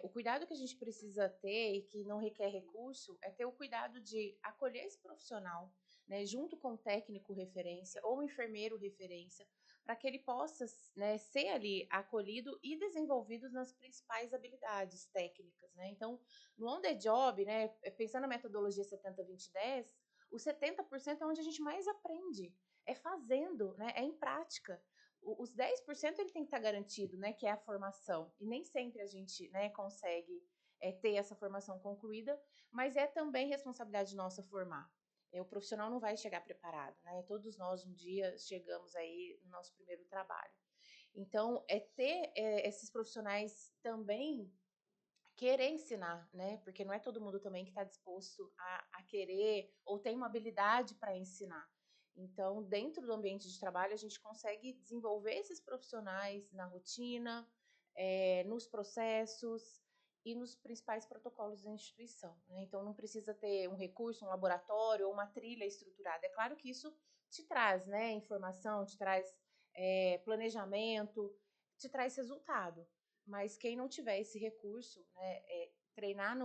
O cuidado que a gente precisa ter e que não requer recurso é ter o cuidado de acolher esse profissional, né, junto com o técnico referência ou o enfermeiro referência, para que ele possa, né, ser ali acolhido e desenvolvido nas principais habilidades técnicas, né? Então, no on the job, né, pensando na metodologia 70-20-10, o 70% é onde a gente mais aprende, é fazendo, né, é em prática. Os 10% ele tem que estar garantido, né, que é a formação, e nem sempre a gente, né, consegue ter essa formação concluída, mas é também responsabilidade nossa formar. O profissional não vai chegar preparado, né? Todos nós um dia chegamos aí no nosso primeiro trabalho. Então, ter esses profissionais também querer ensinar, né? Porque não é todo mundo também que está disposto a querer ou tem uma habilidade para ensinar. Então, dentro do ambiente de trabalho, a gente consegue desenvolver esses profissionais na rotina, nos processos e nos principais protocolos da instituição, né? Então, não precisa ter um recurso, um laboratório ou uma trilha estruturada. É claro que isso te traz, né, informação, te traz planejamento, te traz resultado. Mas quem não tiver esse recurso, né, treinar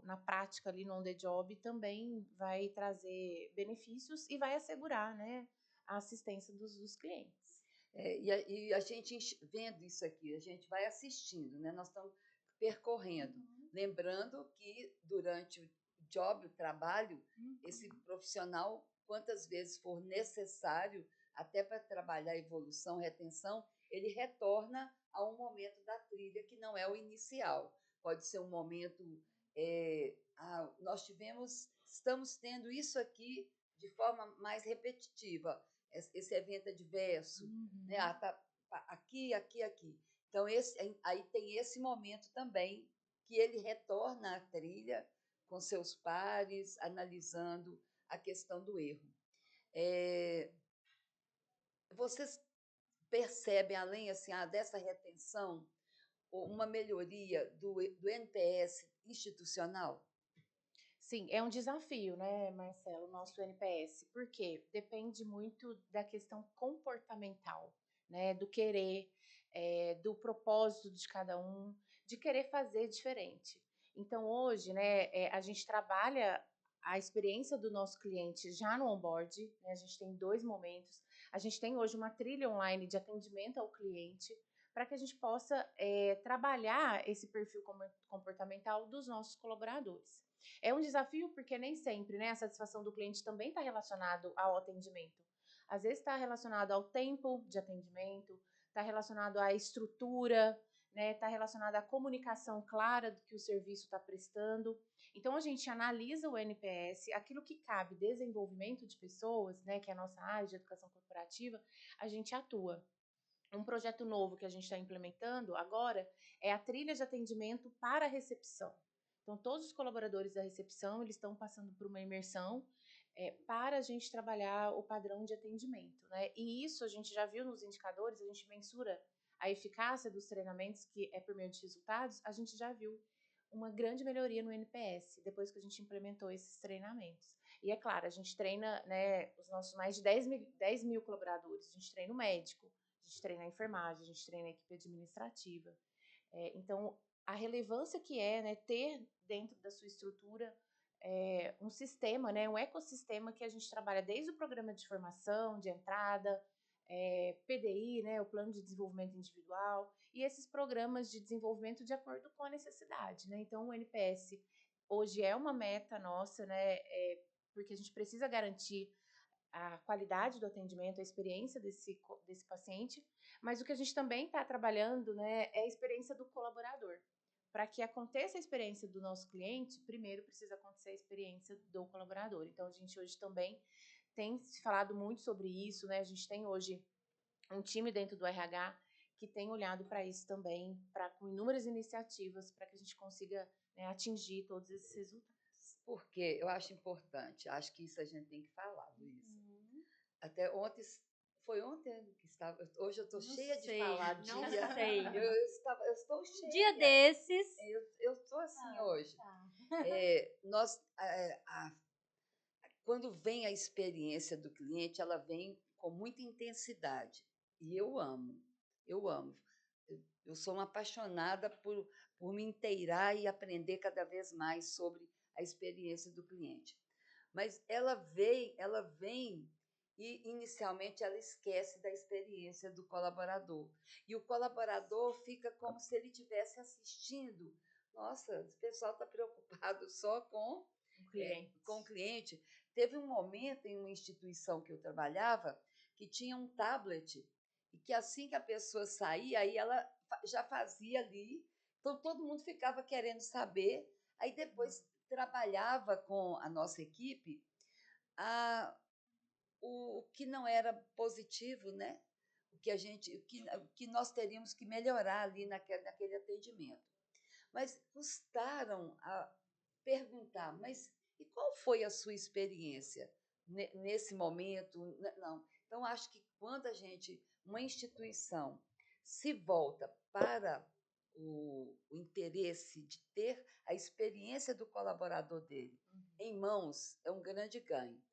na prática ali no on the job também vai trazer benefícios e vai assegurar, né, a assistência dos clientes. E a gente vendo isso aqui, a gente vai assistindo, né? Nós estamos percorrendo. Lembrando que durante o job, o trabalho, esse profissional, quantas vezes for necessário, até para trabalhar a evolução, retenção, ele retorna a um momento da trilha que não é o inicial. Pode ser um momento... nós estamos tendo isso aqui de forma mais repetitiva. Esse evento é diverso, né? Tá aqui. Então, aí tem esse momento também que ele retorna à trilha com seus pares, analisando a questão do erro. Vocês percebem, além assim, dessa retenção, uma melhoria do NPS institucional? Sim, é um desafio, né, Marcelo, o nosso NPS, porque depende muito da questão comportamental, né, do querer, do propósito de cada um, de querer fazer diferente. Então, hoje, né, a gente trabalha a experiência do nosso cliente já no onboard, né, a gente tem 2 momentos, a gente tem hoje uma trilha online de atendimento ao cliente, para que a gente possa trabalhar esse perfil comportamental dos nossos colaboradores. É um desafio porque nem sempre, né, a satisfação do cliente também está relacionado ao atendimento. Às vezes está relacionado ao tempo de atendimento, está relacionado à estrutura, né, está relacionado à comunicação clara do que o serviço está prestando. Então, a gente analisa o NPS, aquilo que cabe desenvolvimento de pessoas, né, que é a nossa área de educação corporativa, a gente atua. Um projeto novo que a gente está implementando agora é a trilha de atendimento para a recepção. Então, todos os colaboradores da recepção, eles estão passando por uma imersão para a gente trabalhar o padrão de atendimento, né? E isso a gente já viu nos indicadores, a gente mensura a eficácia dos treinamentos, que é por meio de resultados, a gente já viu uma grande melhoria no NPS, depois que a gente implementou esses treinamentos. E é claro, a gente treina, né, os nossos mais de 10 mil colaboradores. A gente treina o médico, a gente treina a enfermagem, a gente treina a equipe administrativa. Então, a relevância que é, né, ter dentro da sua estrutura um sistema, né, um ecossistema que a gente trabalha desde o programa de formação, de entrada, PDI, né, o Plano de Desenvolvimento Individual, e esses programas de desenvolvimento de acordo com a necessidade. Né? Então, o NPS hoje é uma meta nossa, né, porque a gente precisa garantir a qualidade do atendimento, a experiência desse paciente, mas o que a gente também está trabalhando, né, é a experiência do colaborador. Para que aconteça a experiência do nosso cliente, primeiro precisa acontecer a experiência do colaborador. Então, a gente hoje também tem se falado muito sobre isso, né? A gente tem hoje um time dentro do RH que tem olhado para isso também, com inúmeras iniciativas, para que a gente consiga, né, atingir todos esses resultados. Porque eu acho importante, acho que isso a gente tem que falar, Luísa. Até ontem, foi ontem que estava, hoje eu estou cheia de falar não dia. sei. Eu estou cheia. Dia desses. Eu estou assim hoje. Tá. Quando vem a experiência do cliente, ela vem com muita intensidade. E eu amo, eu amo. Eu sou uma apaixonada por me inteirar e aprender cada vez mais sobre a experiência do cliente. Mas ela vem e, inicialmente, ela esquece da experiência do colaborador. E o colaborador fica como se ele estivesse assistindo. Nossa, o pessoal está preocupado só com o cliente. Teve um momento em uma instituição que eu trabalhava que tinha um tablet e que assim que a pessoa saía, aí ela já fazia ali. Então, todo mundo ficava querendo saber. Aí, depois, trabalhava com a nossa equipe o que não era positivo, né? O que nós teríamos que melhorar ali naquele atendimento. Mas custaram a perguntar, mas e qual foi a sua experiência nesse momento? Não. Então, acho que quando uma instituição se volta para o interesse de ter a experiência do colaborador dele em mãos, é um grande ganho.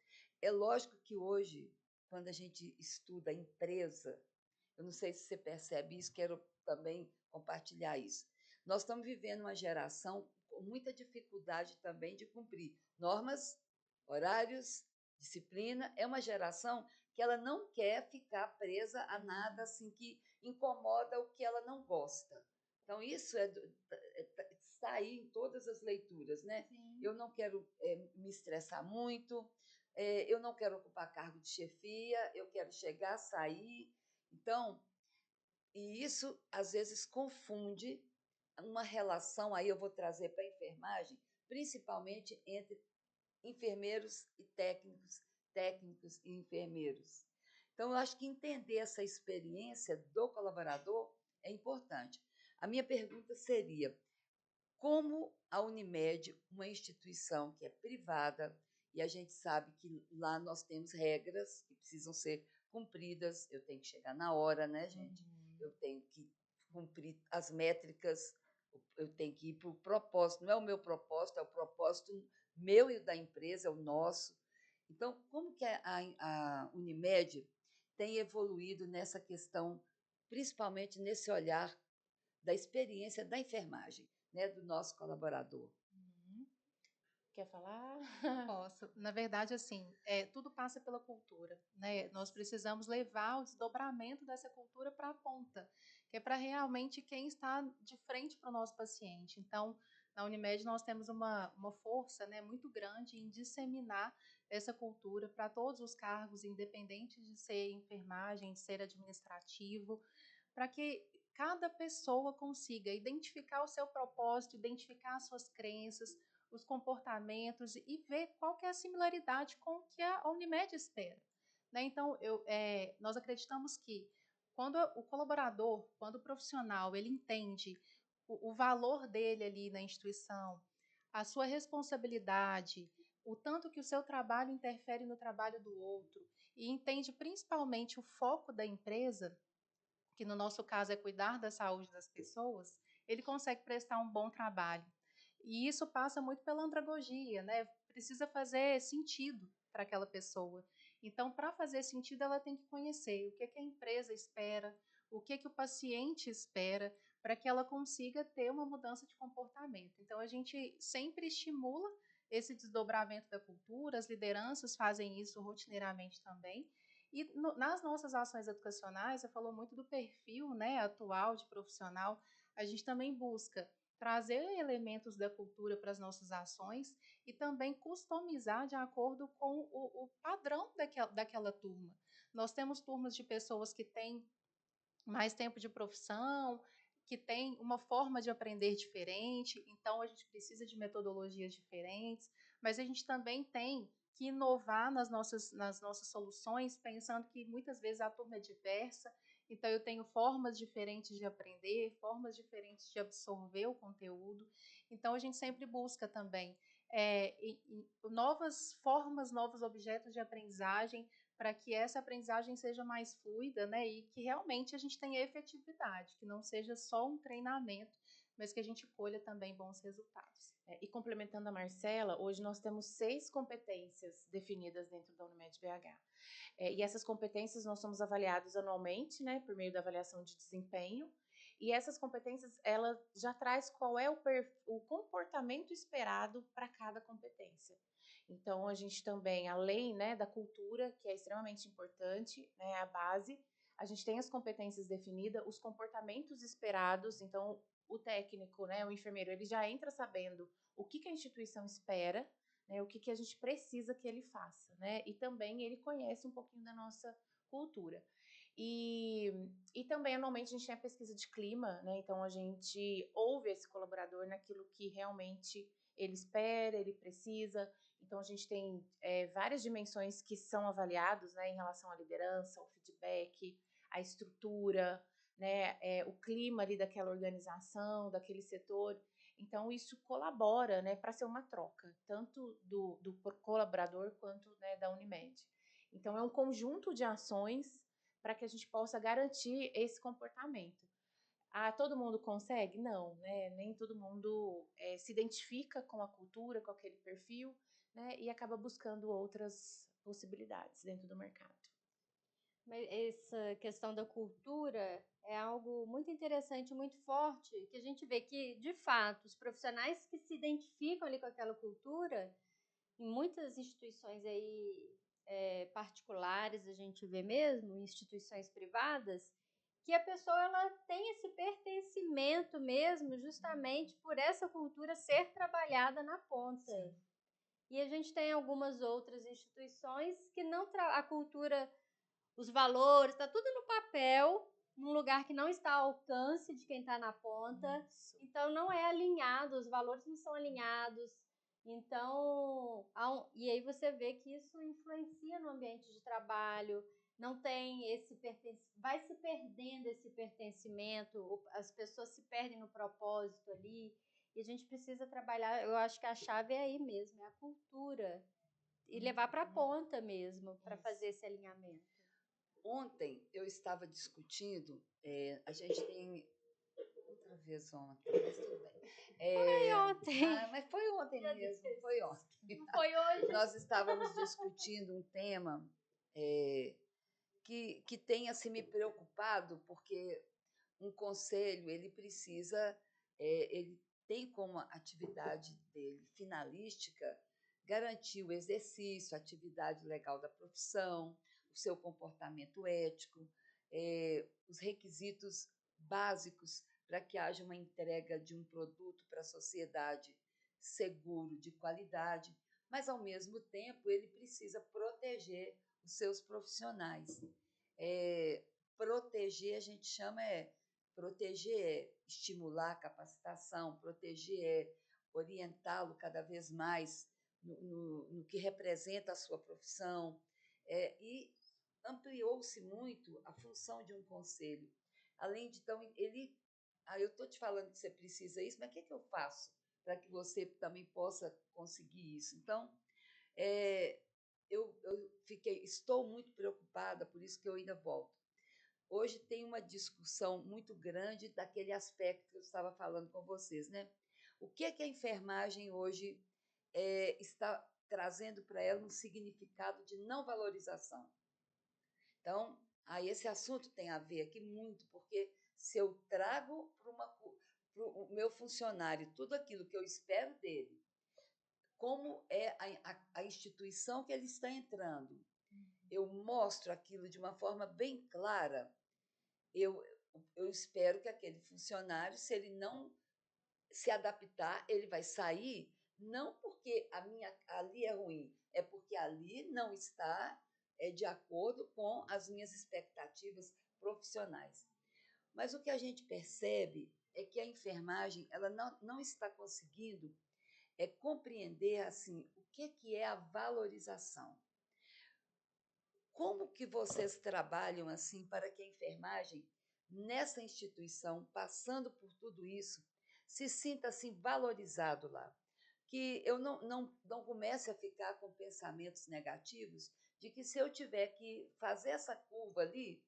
É lógico que hoje, quando a gente estuda a empresa, eu não sei se você percebe isso, quero também compartilhar isso. Nós estamos vivendo uma geração com muita dificuldade também de cumprir normas, horários, disciplina. É uma geração que ela não quer ficar presa a nada assim que incomoda o que ela não gosta. Então, isso está aí em todas as leituras, né? Sim. Eu não quero me estressar muito, eu não quero ocupar cargo de chefia, eu quero chegar, sair. Então, e isso às vezes confunde uma relação, aí eu vou trazer para a enfermagem, principalmente entre enfermeiros e técnicos, técnicos e enfermeiros. Então, eu acho que entender essa experiência do colaborador é importante. A minha pergunta seria: como a Unimed, uma instituição que é privada, e a gente sabe que lá nós temos regras que precisam ser cumpridas, eu tenho que chegar na hora, né, gente? Eu tenho que cumprir as métricas, eu tenho que ir para o propósito, não é o meu propósito, é o propósito meu e da empresa, é o nosso. Então, como que a Unimed tem evoluído nessa questão, principalmente nesse olhar da experiência da enfermagem, né, do nosso colaborador? Quer falar? Posso. Na verdade, assim, tudo passa pela cultura, né? Nós precisamos levar o desdobramento dessa cultura para a ponta, que é para realmente quem está de frente para o nosso paciente. Então, na Unimed nós temos uma força, né, muito grande em disseminar essa cultura para todos os cargos, independente de ser enfermagem, de ser administrativo, para que cada pessoa consiga identificar o seu propósito, identificar as suas crenças, os comportamentos e ver qual que é a similaridade com o que a Unimed espera. Né? Então, nós acreditamos que quando o colaborador, quando o profissional, ele entende o valor dele ali na instituição, a sua responsabilidade, o tanto que o seu trabalho interfere no trabalho do outro, e entende principalmente o foco da empresa, que no nosso caso é cuidar da saúde das pessoas, ele consegue prestar um bom trabalho. E isso passa muito pela andragogia, né? precisa fazer sentido para aquela pessoa. Então, para fazer sentido, ela tem que conhecer o que a empresa espera, o que o paciente espera, para que ela consiga ter uma mudança de comportamento. Então, a gente sempre estimula esse desdobramento da cultura, as lideranças fazem isso rotineiramente também. E nas nossas ações educacionais, você falou muito do perfil, né, atual de profissional, a gente também busca trazer elementos da cultura para as nossas ações e também customizar de acordo com o padrão daquela turma. Nós temos turmas de pessoas que têm mais tempo de profissão, que têm uma forma de aprender diferente, então a gente precisa de metodologias diferentes, mas a gente também tem que inovar nas nossas soluções, pensando que muitas vezes a turma é diversa, então eu tenho formas diferentes de aprender, formas diferentes de absorver o conteúdo, então a gente sempre busca também novas formas, novos objetos de aprendizagem, para que essa aprendizagem seja mais fluida, né, e que realmente a gente tenha efetividade, que não seja só um treinamento, mas que a gente colha também bons resultados. E complementando a Marcela, hoje nós temos 6 competências definidas dentro da Unimed BH. E essas competências nós somos avaliados anualmente, né, por meio da avaliação de desempenho. E essas competências, ela já traz qual é o comportamento esperado para cada competência. Então, a gente também, além, né, da cultura, que é extremamente importante, né, a base, a gente tem as competências definidas, os comportamentos esperados. Então, o técnico, né, o enfermeiro, ele já entra sabendo o que a instituição espera, né, o que a gente precisa que ele faça, né? E também ele conhece um pouquinho da nossa cultura. E também, anualmente, a gente tem a pesquisa de clima, né? Então, a gente ouve esse colaborador naquilo que realmente ele espera, ele precisa. Então, a gente tem várias dimensões que são avaliados, né, em relação à liderança, ao feedback, à estrutura, né, o clima ali daquela organização, daquele setor. Então, isso colabora, né, para ser uma troca, tanto do colaborador quanto, né, da Unimed. Então, é um conjunto de ações para que a gente possa garantir esse comportamento. Todo mundo consegue? Não, né? Nem todo mundo se identifica com a cultura, com aquele perfil, né? E acaba buscando outras possibilidades dentro do mercado. Mas essa questão da cultura é algo muito interessante, muito forte, que a gente vê que, de fato, os profissionais que se identificam ali com aquela cultura, em muitas instituições aí particulares, a gente vê mesmo, instituições privadas, que a pessoa ela tem esse pertencimento mesmo, justamente por essa cultura ser trabalhada na ponta. Sim. E a gente tem algumas outras instituições que não a cultura, os valores, está tudo no papel, num lugar que não está ao alcance de quem está na ponta. Isso. Então não é alinhado, os valores não são alinhados. Então, e aí você vê que isso influencia no ambiente de trabalho, não tem esse vai se perdendo esse pertencimento, as pessoas se perdem no propósito ali, e a gente precisa trabalhar, eu acho que a chave é aí mesmo, é a cultura, e levar para a ponta mesmo, para fazer esse alinhamento. Ontem eu estava discutindo, a gente tem outra vez ontem, mas tudo bem. Foi ontem. Mas foi ontem mesmo, foi ontem. Não foi hoje. Nós estávamos discutindo um tema que tenha se me preocupado, porque um conselho, ele precisa, ele tem como atividade dele finalística garantir o exercício, a atividade legal da profissão, o seu comportamento ético, os requisitos básicos para que haja uma entrega de um produto para a sociedade seguro, de qualidade, mas, ao mesmo tempo, ele precisa proteger os seus profissionais. Proteger, a gente chama proteger, estimular a capacitação, proteger, orientá-lo cada vez mais no que representa a sua profissão, e ampliou-se muito a função de um conselho. Além de, então, eu estou te falando que você precisa isso, mas o que eu faço para que você também possa conseguir isso? Então, estou muito preocupada, por isso que eu ainda volto. Hoje tem uma discussão muito grande daquele aspecto que eu estava falando com vocês, né? O que a enfermagem hoje está trazendo para ela um significado de não valorização. Então, aí esse assunto tem a ver aqui muito, porque se eu trago para o meu funcionário tudo aquilo que eu espero dele, como é a instituição que ele está entrando, eu mostro aquilo de uma forma bem clara, eu, eu espero que aquele funcionário, se ele não se adaptar, ele vai sair, não porque ali é ruim, é porque ali não está de acordo com as minhas expectativas profissionais. Mas o que a gente percebe é que a enfermagem ela não está conseguindo compreender assim o que é a valorização. Como que vocês trabalham assim para que a enfermagem, nessa instituição, passando por tudo isso, se sinta assim valorizado lá? Que eu não comece a ficar com pensamentos negativos de que se eu tiver que fazer essa curva ali,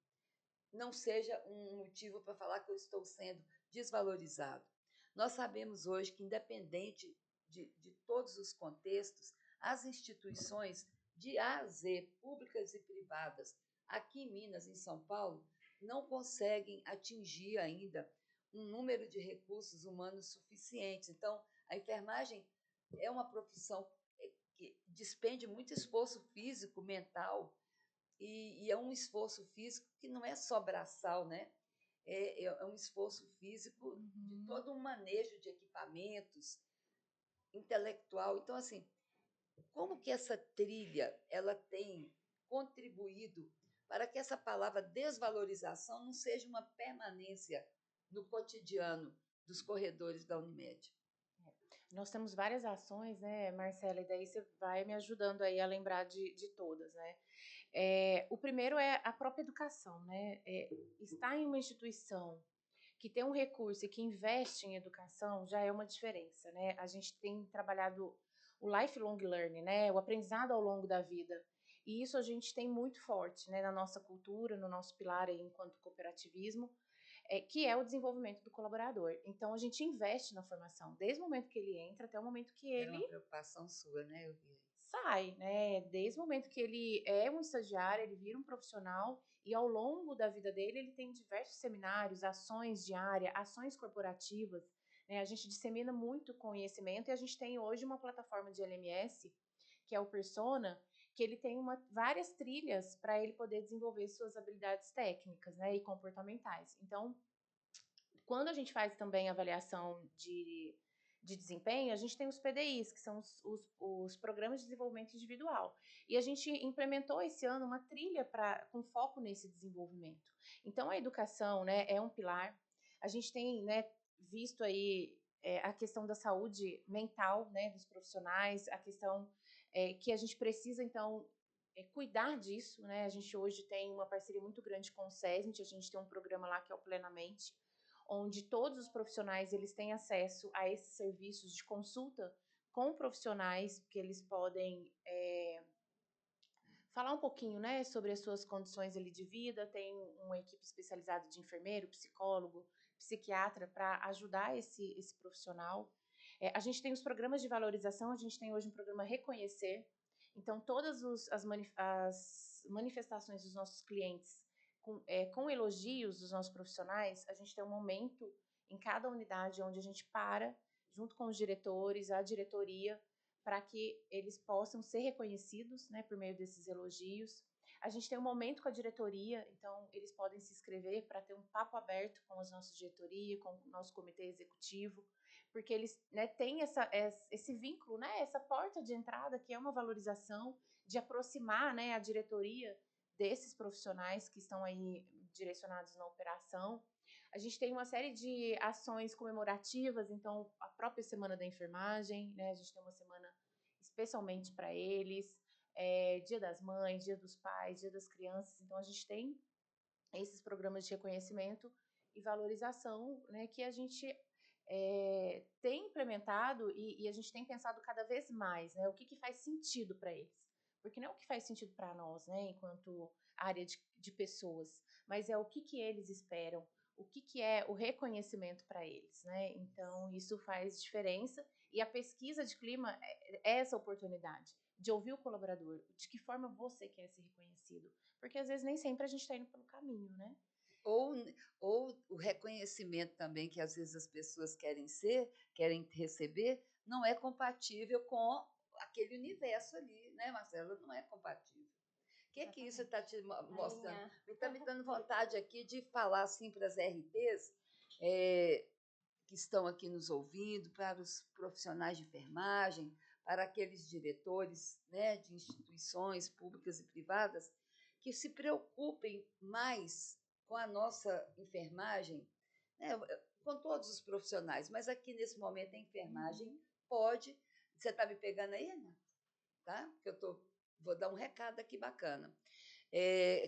não seja um motivo para falar que eu estou sendo desvalorizado. Nós sabemos hoje que, independente de todos os contextos, as instituições de A a Z, públicas e privadas, aqui em Minas, em São Paulo, não conseguem atingir ainda um número de recursos humanos suficientes. Então, a enfermagem é uma profissão que despende muito esforço físico, mental, e é um esforço físico que não é só braçal, né? É um esforço físico de todo um manejo de equipamentos, intelectual. Então, assim, como que essa trilha ela tem contribuído para que essa palavra desvalorização não seja uma permanência no cotidiano dos corredores da Unimed? Nós temos várias ações, né, Marcela, e daí você vai me ajudando aí a lembrar de todas, né? O primeiro é a própria educação, né? Estar em uma instituição que tem um recurso e que investe em educação já é uma diferença, né? A gente tem trabalhado o lifelong learning, né? O aprendizado ao longo da vida. E isso a gente tem muito forte, né, na nossa cultura, no nosso pilar aí enquanto cooperativismo, que é o desenvolvimento do colaborador. Então a gente investe na formação, desde o momento que ele entra até o momento que Era ele uma preocupação sua, né, Elvira? sai, né? Desde o momento que ele é um estagiário, ele vira um profissional e ao longo da vida dele ele tem diversos seminários, ações diárias, ações corporativas, né? A gente dissemina muito conhecimento e a gente tem hoje uma plataforma de LMS, que é o Persona, que ele tem várias trilhas para ele poder desenvolver suas habilidades técnicas, né, e comportamentais. Então, quando a gente faz também avaliação de desempenho, a gente tem os PDIs, que são os Programas de Desenvolvimento Individual. E a gente implementou esse ano uma trilha com foco nesse desenvolvimento. Então, a educação, né, é um pilar. A gente tem, né, visto aí a questão da saúde mental, né, dos profissionais, a questão que a gente precisa, então, cuidar disso, né? A gente hoje tem uma parceria muito grande com o SESMIT, a gente tem um programa lá que é o Plenamente, onde todos os profissionais eles têm acesso a esses serviços de consulta com profissionais que eles podem falar um pouquinho, né, sobre as suas condições ali de vida. Tem uma equipe especializada de enfermeiro, psicólogo, psiquiatra para ajudar esse profissional. A gente tem os programas de valorização, a gente tem hoje um programa Reconhecer. Então, todas as manifestações dos nossos clientes com elogios dos nossos profissionais, a gente tem um momento em cada unidade onde a gente para, junto com os diretores, a diretoria, para que eles possam ser reconhecidos, né, por meio desses elogios. A gente tem um momento com a diretoria, então eles podem se inscrever para ter um papo aberto com a nossa diretoria, com o nosso comitê executivo, porque eles, né, têm esse vínculo, né, essa porta de entrada que é uma valorização, de aproximar, né, a diretoria desses profissionais que estão aí direcionados na operação. A gente tem uma série de ações comemorativas, então a própria Semana da Enfermagem, né, a gente tem uma semana especialmente para eles, Dia das Mães, Dia dos Pais, Dia das Crianças, então a gente tem esses programas de reconhecimento e valorização, né, que a gente tem implementado e a gente tem pensado cada vez mais, né, o que faz sentido para eles. Porque não é o que faz sentido para nós, né, enquanto área de pessoas, mas é o que eles esperam, o que é o reconhecimento para eles, né? Então, isso faz diferença e a pesquisa de clima é essa oportunidade de ouvir o colaborador, de que forma você quer ser reconhecido. Porque às vezes nem sempre a gente está indo pelo caminho, né? Ou o reconhecimento também que às vezes as pessoas querem receber, não é compatível com aquele universo ali, né, Marcela? Não é compatível. O que isso está te mostrando? Está me dando vontade aqui de falar assim para as RPs que estão aqui nos ouvindo, para os profissionais de enfermagem, para aqueles diretores, né, de instituições públicas e privadas, que se preocupem mais com a nossa enfermagem, né, com todos os profissionais, mas aqui nesse momento a enfermagem pode. Você está me pegando aí, Ana? Tá? Porque vou dar um recado aqui bacana.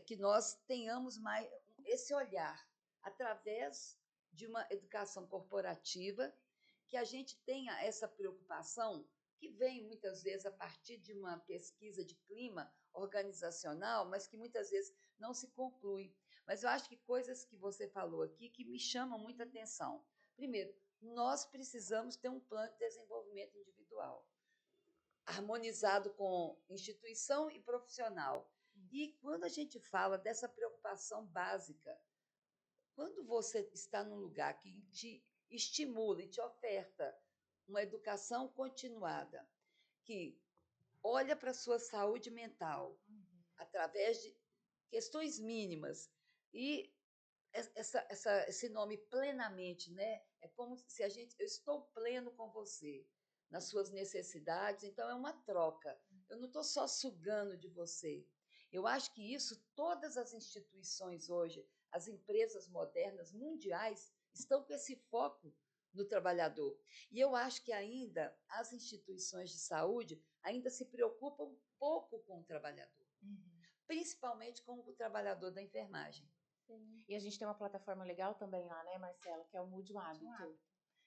Que nós tenhamos mais esse olhar através de uma educação corporativa, que a gente tenha essa preocupação que vem muitas vezes a partir de uma pesquisa de clima organizacional, mas que muitas vezes não se conclui. Mas eu acho que coisas que você falou aqui que me chamam muita atenção. Primeiro, nós precisamos ter um plano de desenvolvimento individual, harmonizado com instituição e profissional. E quando a gente fala dessa preocupação básica, quando você está num lugar que te estimula e te oferta uma educação continuada, que olha para a sua saúde mental através de questões mínimas, e esse nome plenamente, né? É como se eu estou pleno com você nas suas necessidades, então é uma troca. Eu não estou só sugando de você. Eu acho que isso todas as instituições hoje, as empresas modernas mundiais, estão com esse foco no trabalhador. E eu acho que ainda as instituições de saúde ainda se preocupam pouco com o trabalhador, principalmente com o trabalhador da enfermagem. Sim. E a gente tem uma plataforma legal também lá, né, Marcela, que é o Mude um Hábito.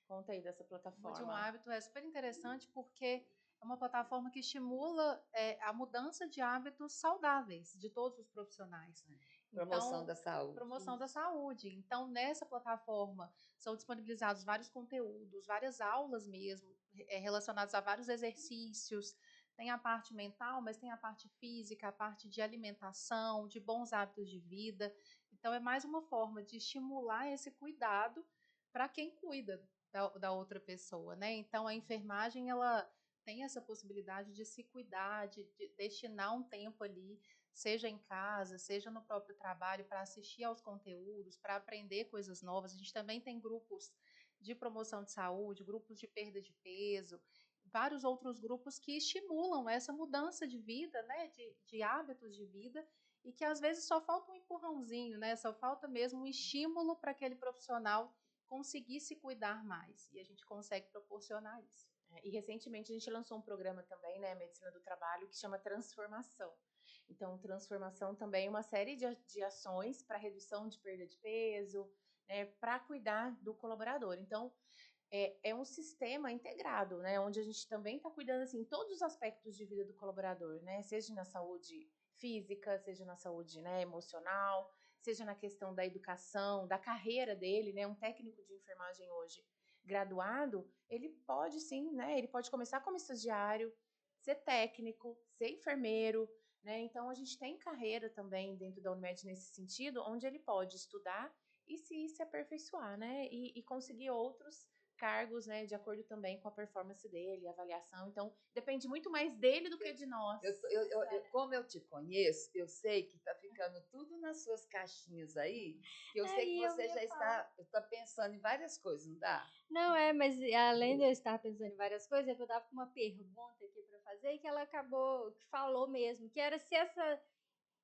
Conta aí dessa plataforma. Mude um Hábito é super interessante porque é uma plataforma que estimula a mudança de hábitos saudáveis de todos os profissionais. Promoção da saúde. Promoção da saúde. Então, nessa plataforma são disponibilizados vários conteúdos, várias aulas mesmo, relacionadas a vários exercícios. Tem a parte mental, mas tem a parte física, a parte de alimentação, de bons hábitos de vida. Então, é mais uma forma de estimular esse cuidado para quem cuida da outra pessoa, né? Então, a enfermagem, ela tem essa possibilidade de se cuidar, de destinar um tempo ali, seja em casa, seja no próprio trabalho, para assistir aos conteúdos, para aprender coisas novas. A gente também tem grupos de promoção de saúde, grupos de perda de peso, vários outros grupos que estimulam essa mudança de vida, né, de hábitos de vida, e que às vezes só falta um empurrãozinho, né, só falta mesmo um estímulo para aquele profissional conseguir se cuidar mais, e a gente consegue proporcionar isso. E recentemente a gente lançou um programa também, né, Medicina do Trabalho, que chama Transformação. Então, transformação também é uma série de ações para redução de perda de peso, né, para cuidar do colaborador. Então, é um sistema integrado, né, onde a gente também está cuidando assim, todos os aspectos de vida do colaborador, né, seja na saúde física, seja na saúde, né, emocional, seja na questão da educação, da carreira dele, né, um técnico de enfermagem hoje graduado, ele pode sim, né, ele pode começar como estagiário, ser técnico, ser enfermeiro, né, então a gente tem carreira também dentro da Unimed nesse sentido, onde ele pode estudar e se aperfeiçoar, né, e conseguir outros cargos, né, de acordo também com a performance dele, a avaliação. Então, depende muito mais dele do que de nós. Como eu te conheço, eu sei que está ficando tudo nas suas caixinhas aí, que eu sei que você já está pensando em várias coisas, não dá? Não, mas além de eu estar pensando em várias coisas, eu estava com uma pergunta aqui para fazer e que ela acabou, que falou mesmo, que era se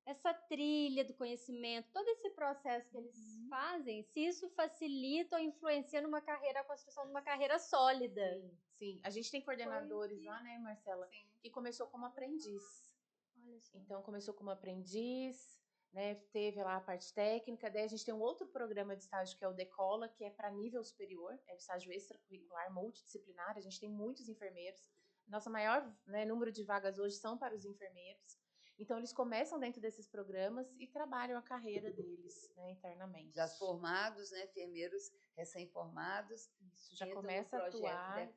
essa trilha do conhecimento, todo esse processo que eles fazem, se isso facilita ou influencia numa carreira, a construção de uma carreira sólida. Sim. A gente tem coordenadores lá, né, Marcela, Sim. que começou como aprendiz. Olha só. Então, começou como aprendiz, né, teve lá a parte técnica, daí a gente tem um outro programa de estágio que é o Decola, que é para nível superior, é o estágio extracurricular, multidisciplinar, a gente tem muitos enfermeiros. Nosso maior, né, número de vagas hoje são para os enfermeiros. Então, eles começam dentro desses programas e trabalham a carreira deles, né, internamente. Já formados, né, enfermeiros recém-formados. Isso, já começa a atuar.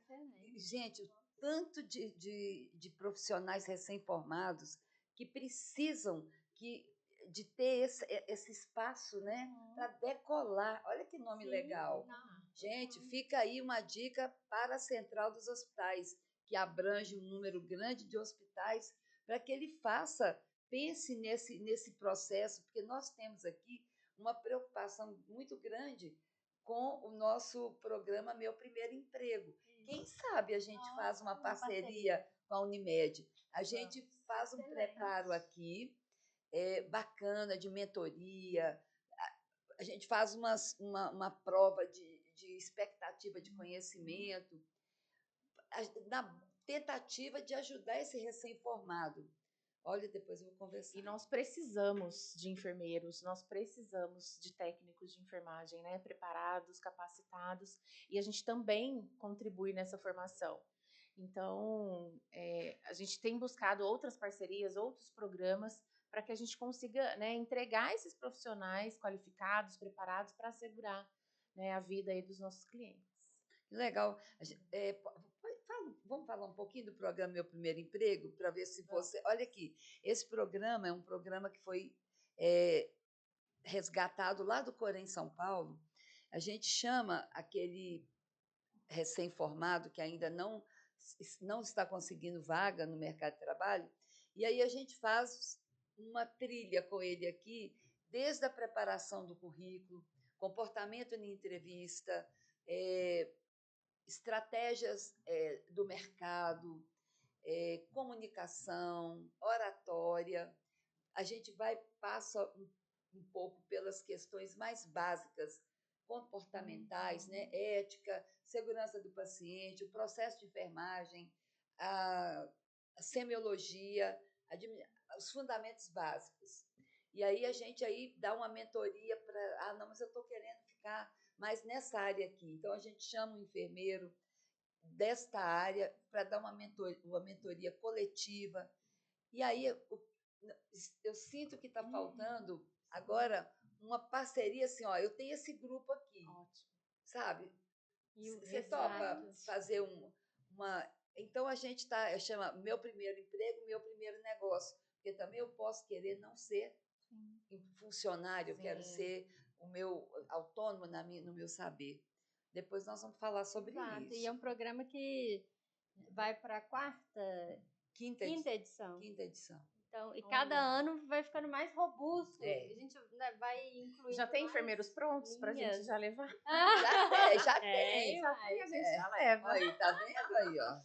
Gente, tanto de profissionais recém-formados que precisam de ter esse espaço, né, para decolar. Olha que nome legal. Gente, fica aí uma dica para a Central dos Hospitais, que abrange um número grande de hospitais, para que ele pense nesse processo, porque nós temos aqui uma preocupação muito grande com o nosso programa Meu Primeiro Emprego. Quem sabe a gente faz uma parceria com a Unimed. A gente faz um preparo aqui bacana de mentoria. A gente faz uma prova de expectativa de conhecimento, na tentativa de ajudar esse recém-formado. Olha, depois eu vou conversar. E nós precisamos de enfermeiros, nós precisamos de técnicos de enfermagem, né, preparados, capacitados, e a gente também contribui nessa formação. Então, a gente tem buscado outras parcerias, outros programas, para que a gente consiga, né, entregar esses profissionais qualificados, preparados para assegurar, né, a vida aí dos nossos clientes. Legal. Vamos falar um pouquinho do programa Meu Primeiro Emprego, para ver se você... Olha aqui, esse programa é um programa que foi resgatado lá do Corém, São Paulo. A gente chama aquele recém-formado que ainda não está conseguindo vaga no mercado de trabalho, e aí a gente faz uma trilha com ele aqui, desde a preparação do currículo, comportamento em entrevista, estratégias do mercado, comunicação, oratória. A gente passa um pouco pelas questões mais básicas, comportamentais, né? Ética, segurança do paciente, o processo de enfermagem, a semiologia, os fundamentos básicos. E aí a gente dá uma mentoria para... não, mas eu estou querendo ficar mais nessa área aqui. Então, a gente chama um enfermeiro desta área para dar uma mentoria coletiva. E aí eu sinto que está faltando agora uma parceria assim, eu tenho esse grupo aqui. Ótimo. Sabe? Você topa fazer uma... Então, a gente chama Meu Primeiro Emprego, Meu Primeiro Negócio, porque também eu posso querer não ser funcionário, eu quero ser o meu autônomo no meu saber. Depois nós vamos falar sobre isso. E é um programa que vai para a quinta edição. Quinta edição. Então, e cada ano vai ficando mais robusto. A gente vai incluindo. Já tem enfermeiros prontos para a gente já levar? Já tem. A gente já leva. Aí, tá vendo aí, ó?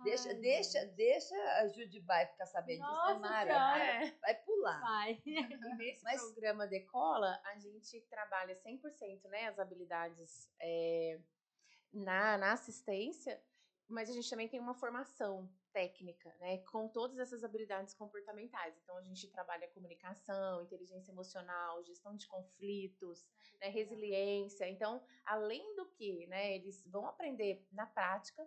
Deixa a Judibai ficar sabendo disso, né, Mara? Vai pular. Vai. E nesse programa Decola, a gente trabalha 100%, né, as habilidades na assistência, mas a gente também tem uma formação técnica, né, com todas essas habilidades comportamentais. Então, a gente trabalha comunicação, inteligência emocional, gestão de conflitos, né, resiliência. Então, além do que, né, eles vão aprender na prática,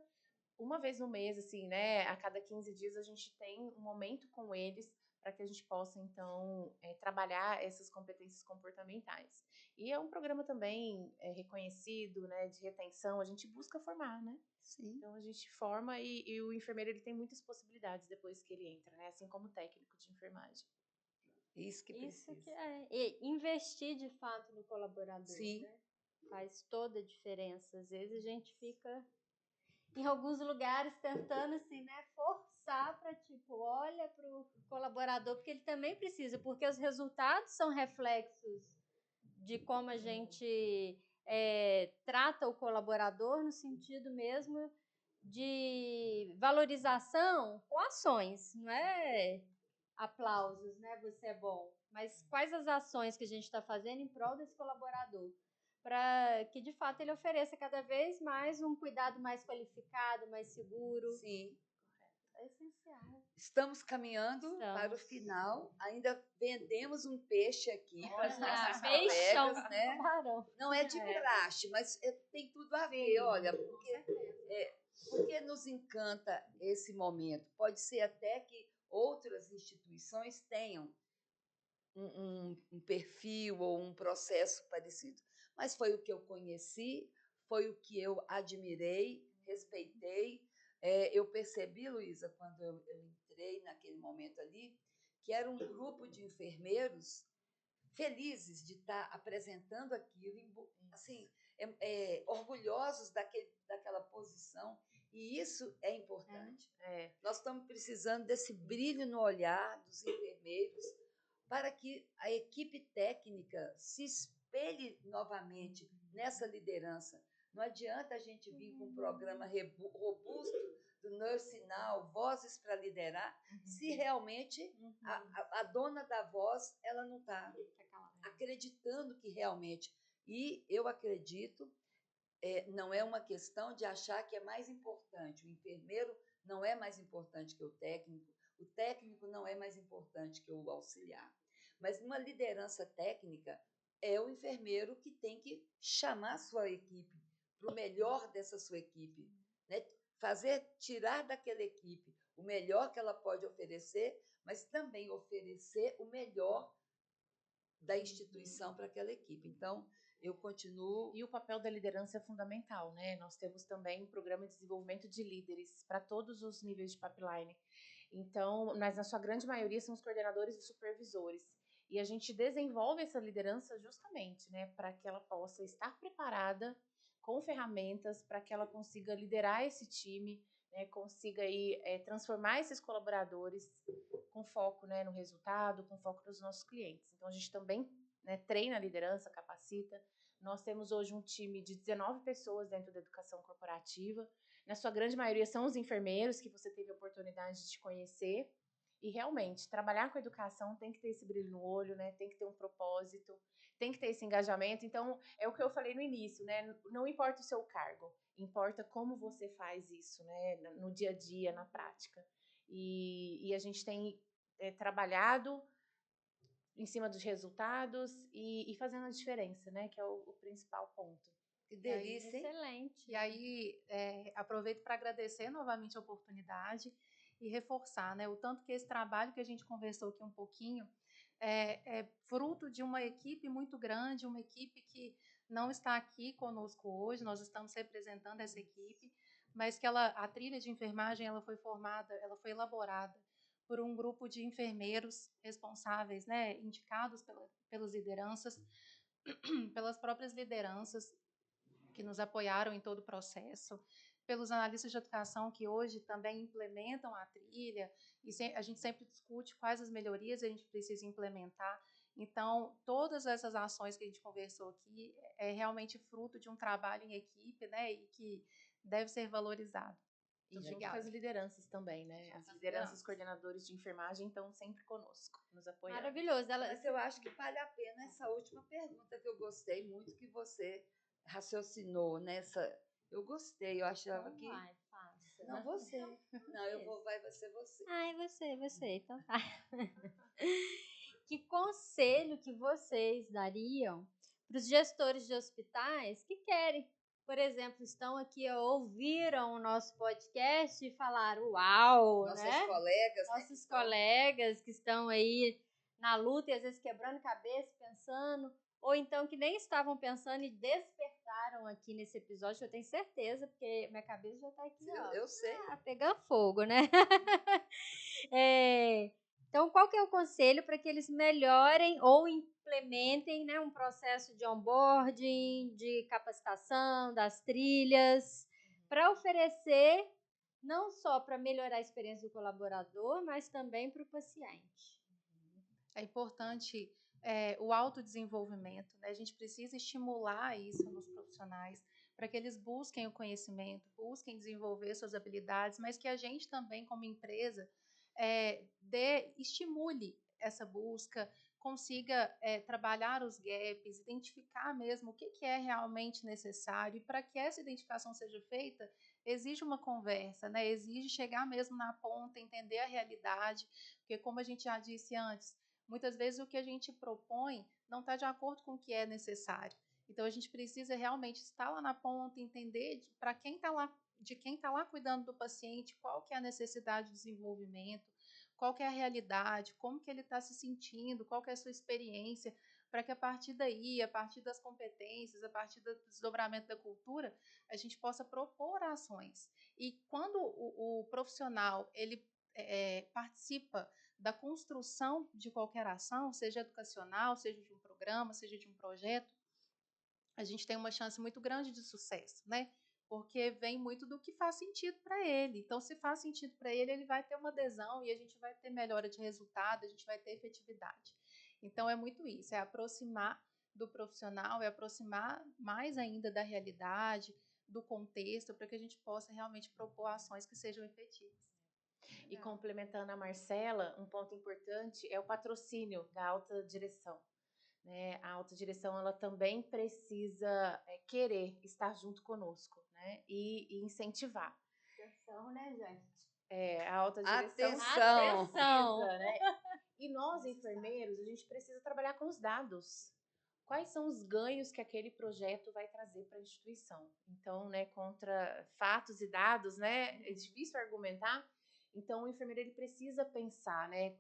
uma vez no mês, assim, né, a cada 15 dias, a gente tem um momento com eles para que a gente possa, então, trabalhar essas competências comportamentais. E é um programa também reconhecido, né, de retenção, a gente busca formar, né? Sim. Então, a gente forma e o enfermeiro ele tem muitas possibilidades depois que ele entra, né? Assim como o técnico de enfermagem. Isso que precisa. E investir, de fato, no colaborador. Sim. Né? Faz toda a diferença. Às vezes a gente fica em alguns lugares tentando, assim, né, forçar para, tipo, olha para o colaborador, porque ele também precisa, porque os resultados são reflexos de como a gente trata o colaborador no sentido mesmo de valorização com ações, não é aplausos, né? Você é bom, mas quais as ações que a gente está fazendo em prol desse colaborador, para que de fato ele ofereça cada vez mais um cuidado mais qualificado, mais seguro. Sim. É essencial. Estamos caminhando para o final. Ainda vendemos um peixe aqui para os nossos colegas, né? Não é de praxe, mas tem tudo a ver, olha, porque nos encanta esse momento. Pode ser até que outras instituições tenham um perfil ou um processo parecido, mas foi o que eu conheci, foi o que eu admirei, respeitei. Eu percebi, Luísa, quando eu entrei naquele momento ali, que era um grupo de enfermeiros felizes de estar apresentando aquilo, assim, orgulhosos daquela posição, e isso é importante. Nós estamos precisando desse brilho no olhar dos enfermeiros para que a equipe técnica se espelhe novamente nessa liderança. Não adianta a gente vir com um programa robusto do Nurse Now, Vozes para Liderar, se realmente a dona da voz ela não está acreditando que realmente. E eu acredito, não é uma questão de achar que é mais importante. O enfermeiro não é mais importante que o técnico não é mais importante que o auxiliar. Mas numa liderança técnica, é o enfermeiro que tem que chamar a sua equipe para o melhor dessa sua equipe, né? Tirar daquela equipe o melhor que ela pode oferecer, mas também oferecer o melhor da instituição para aquela equipe. Então, eu continuo... E o papel da liderança é fundamental, né? Nós temos também um programa de desenvolvimento de líderes para todos os níveis de pipeline. Então, mas na sua grande maioria são os coordenadores e supervisores. E a gente desenvolve essa liderança justamente, né, para que ela possa estar preparada com ferramentas para que ela consiga liderar esse time, né, consiga aí, transformar esses colaboradores com foco, né, no resultado, com foco nos nossos clientes. Então, a gente também, né, treina a liderança, capacita. Nós temos hoje um time de 19 pessoas dentro da educação corporativa. Na sua grande maioria são os enfermeiros que você teve a oportunidade de conhecer. E realmente, trabalhar com a educação tem que ter esse brilho no olho, né? Tem que ter um propósito, tem que ter esse engajamento. Então, é o que eu falei no início, né? Não importa o seu cargo, importa como você faz isso, né? No dia a dia, na prática. E a gente tem trabalhado em cima dos resultados e fazendo a diferença, né? Que é o principal ponto. Que delícia, hein? Excelente. E aí, aproveito para agradecer novamente a oportunidade e reforçar, né, o tanto que esse trabalho que a gente conversou aqui um pouquinho é fruto de uma equipe muito grande, uma equipe que não está aqui conosco hoje, nós estamos representando essa equipe, mas que a trilha de enfermagem ela foi foi elaborada por um grupo de enfermeiros responsáveis, né, indicados pelas lideranças, pelas próprias lideranças que nos apoiaram em todo o processo, pelos analistas de educação que hoje também implementam a trilha, e a gente sempre discute quais as melhorias a gente precisa implementar. Então, todas essas ações que a gente conversou aqui é realmente fruto de um trabalho em equipe, né, e que deve ser valorizado. E junto com as lideranças também, né? As lideranças, coordenadores de enfermagem estão sempre conosco, nos apoiando. Maravilhoso. Mas eu acho que vale a pena essa última pergunta que eu gostei muito que você raciocinou nessa. Eu gostei, eu achava que. Vai, faça. Não, você. Não, vai ser você. Ai, você. Então tá. Que conselho que vocês dariam para os gestores de hospitais que querem, por exemplo, estão aqui, ouviram o nosso podcast e falaram, uau, né? Nossos colegas que estão aí na luta e às vezes quebrando cabeça, pensando, ou então que nem estavam pensando e despertaram aqui nesse episódio, eu tenho certeza, porque minha cabeça já está aqui, ó. Eu sei. Pegando fogo, né? Então, qual que é o conselho para que eles melhorem ou implementem, né, um processo de onboarding, de capacitação, das trilhas, para oferecer não só para melhorar a experiência do colaborador, mas também para o paciente? É importante o autodesenvolvimento, né? A gente precisa estimular isso nos profissionais para que eles busquem o conhecimento, busquem desenvolver suas habilidades, mas que a gente também, como empresa, estimule essa busca, consiga trabalhar os gaps, identificar mesmo o que é realmente necessário. E para que essa identificação seja feita, exige uma conversa, né? Exige chegar mesmo na ponta, entender a realidade, porque como a gente já disse antes, muitas vezes o que a gente propõe não está de acordo com o que é necessário. Então a gente precisa realmente estar lá na ponta, entender para quem está lá, de quem está lá cuidando do paciente, qual que é a necessidade de desenvolvimento, qual que é a realidade, como que ele está se sentindo, qual que é a sua experiência, para que a partir daí, a partir das competências, a partir do desdobramento da cultura, a gente possa propor ações. E quando o profissional ele participa da construção de qualquer ação, seja educacional, seja de um programa, seja de um projeto, a gente tem uma chance muito grande de sucesso, né? Porque vem muito do que faz sentido para ele. Então, se faz sentido para ele, ele vai ter uma adesão e a gente vai ter melhora de resultado, a gente vai ter efetividade. Então, é muito isso, é aproximar do profissional, é aproximar mais ainda da realidade, do contexto, para que a gente possa realmente propor ações que sejam efetivas. E complementando a Marcela, um ponto importante é o patrocínio da alta direção. Né? A alta direção ela também precisa querer estar junto conosco, né? E incentivar. Atenção, né, gente? A alta direção Atenção! precisa, né? E nós, enfermeiros, a gente precisa trabalhar com os dados. Quais são os ganhos que aquele projeto vai trazer para a instituição? Então, né, contra fatos e dados, né, é difícil argumentar. Então, o enfermeiro ele precisa pensar, né,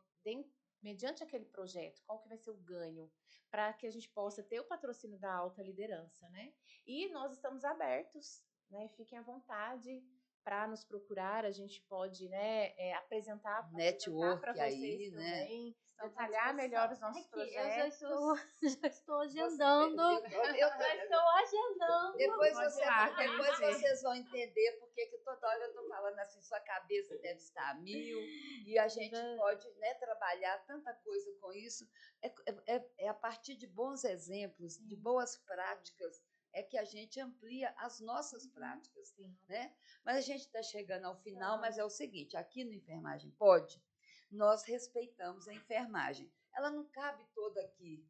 mediante aquele projeto, qual que vai ser o ganho, para que a gente possa ter o patrocínio da alta liderança, né? E nós estamos abertos, né? Fiquem à vontade para nos procurar, a gente pode, né, apresentar para Network vocês aí, né? também, detalhar melhor os nossos projetos. Eu já estou agendando. Já estou agendando. Depois, Pode vocês vão entender porque que toda hora eu estou falando assim, sua cabeça deve estar a mil, e a gente pode, né, trabalhar tanta coisa com isso. É a partir de bons exemplos, de boas práticas, é que a gente amplia as nossas práticas, né? Mas a gente está chegando ao final, mas é o seguinte, aqui no Enfermagem Pode, nós respeitamos a enfermagem. Ela não cabe toda aqui,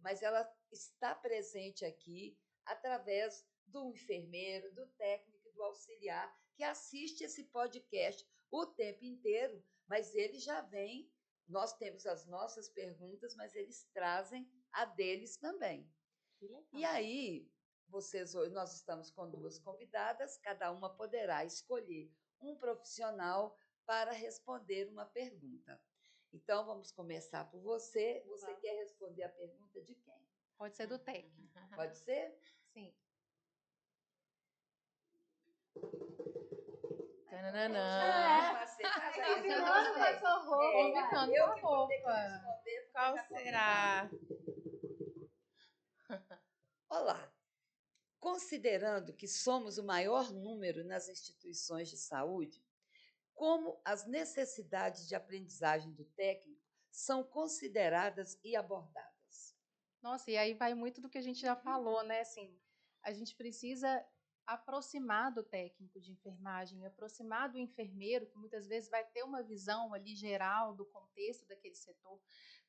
mas ela está presente aqui através do enfermeiro, do técnico, do auxiliar, que assiste esse podcast o tempo inteiro, mas ele já vem, nós temos as nossas perguntas, mas eles trazem a deles também. E aí, nós estamos com 2 convidadas, cada uma poderá escolher um profissional para responder uma pergunta. Então, vamos começar por você. Você quer responder a pergunta de quem? Pode ser do técnico. Pode ser? Sim. Combinando com a sua roupa. Eu que vou ter que responder. Qual será? Olá. Considerando que somos o maior número nas instituições de saúde, como as necessidades de aprendizagem do técnico são consideradas e abordadas? Nossa, e aí vai muito do que a gente já falou, né? Assim, a gente precisa aproximar do técnico de enfermagem, aproximar do enfermeiro, que muitas vezes vai ter uma visão ali geral do contexto daquele setor,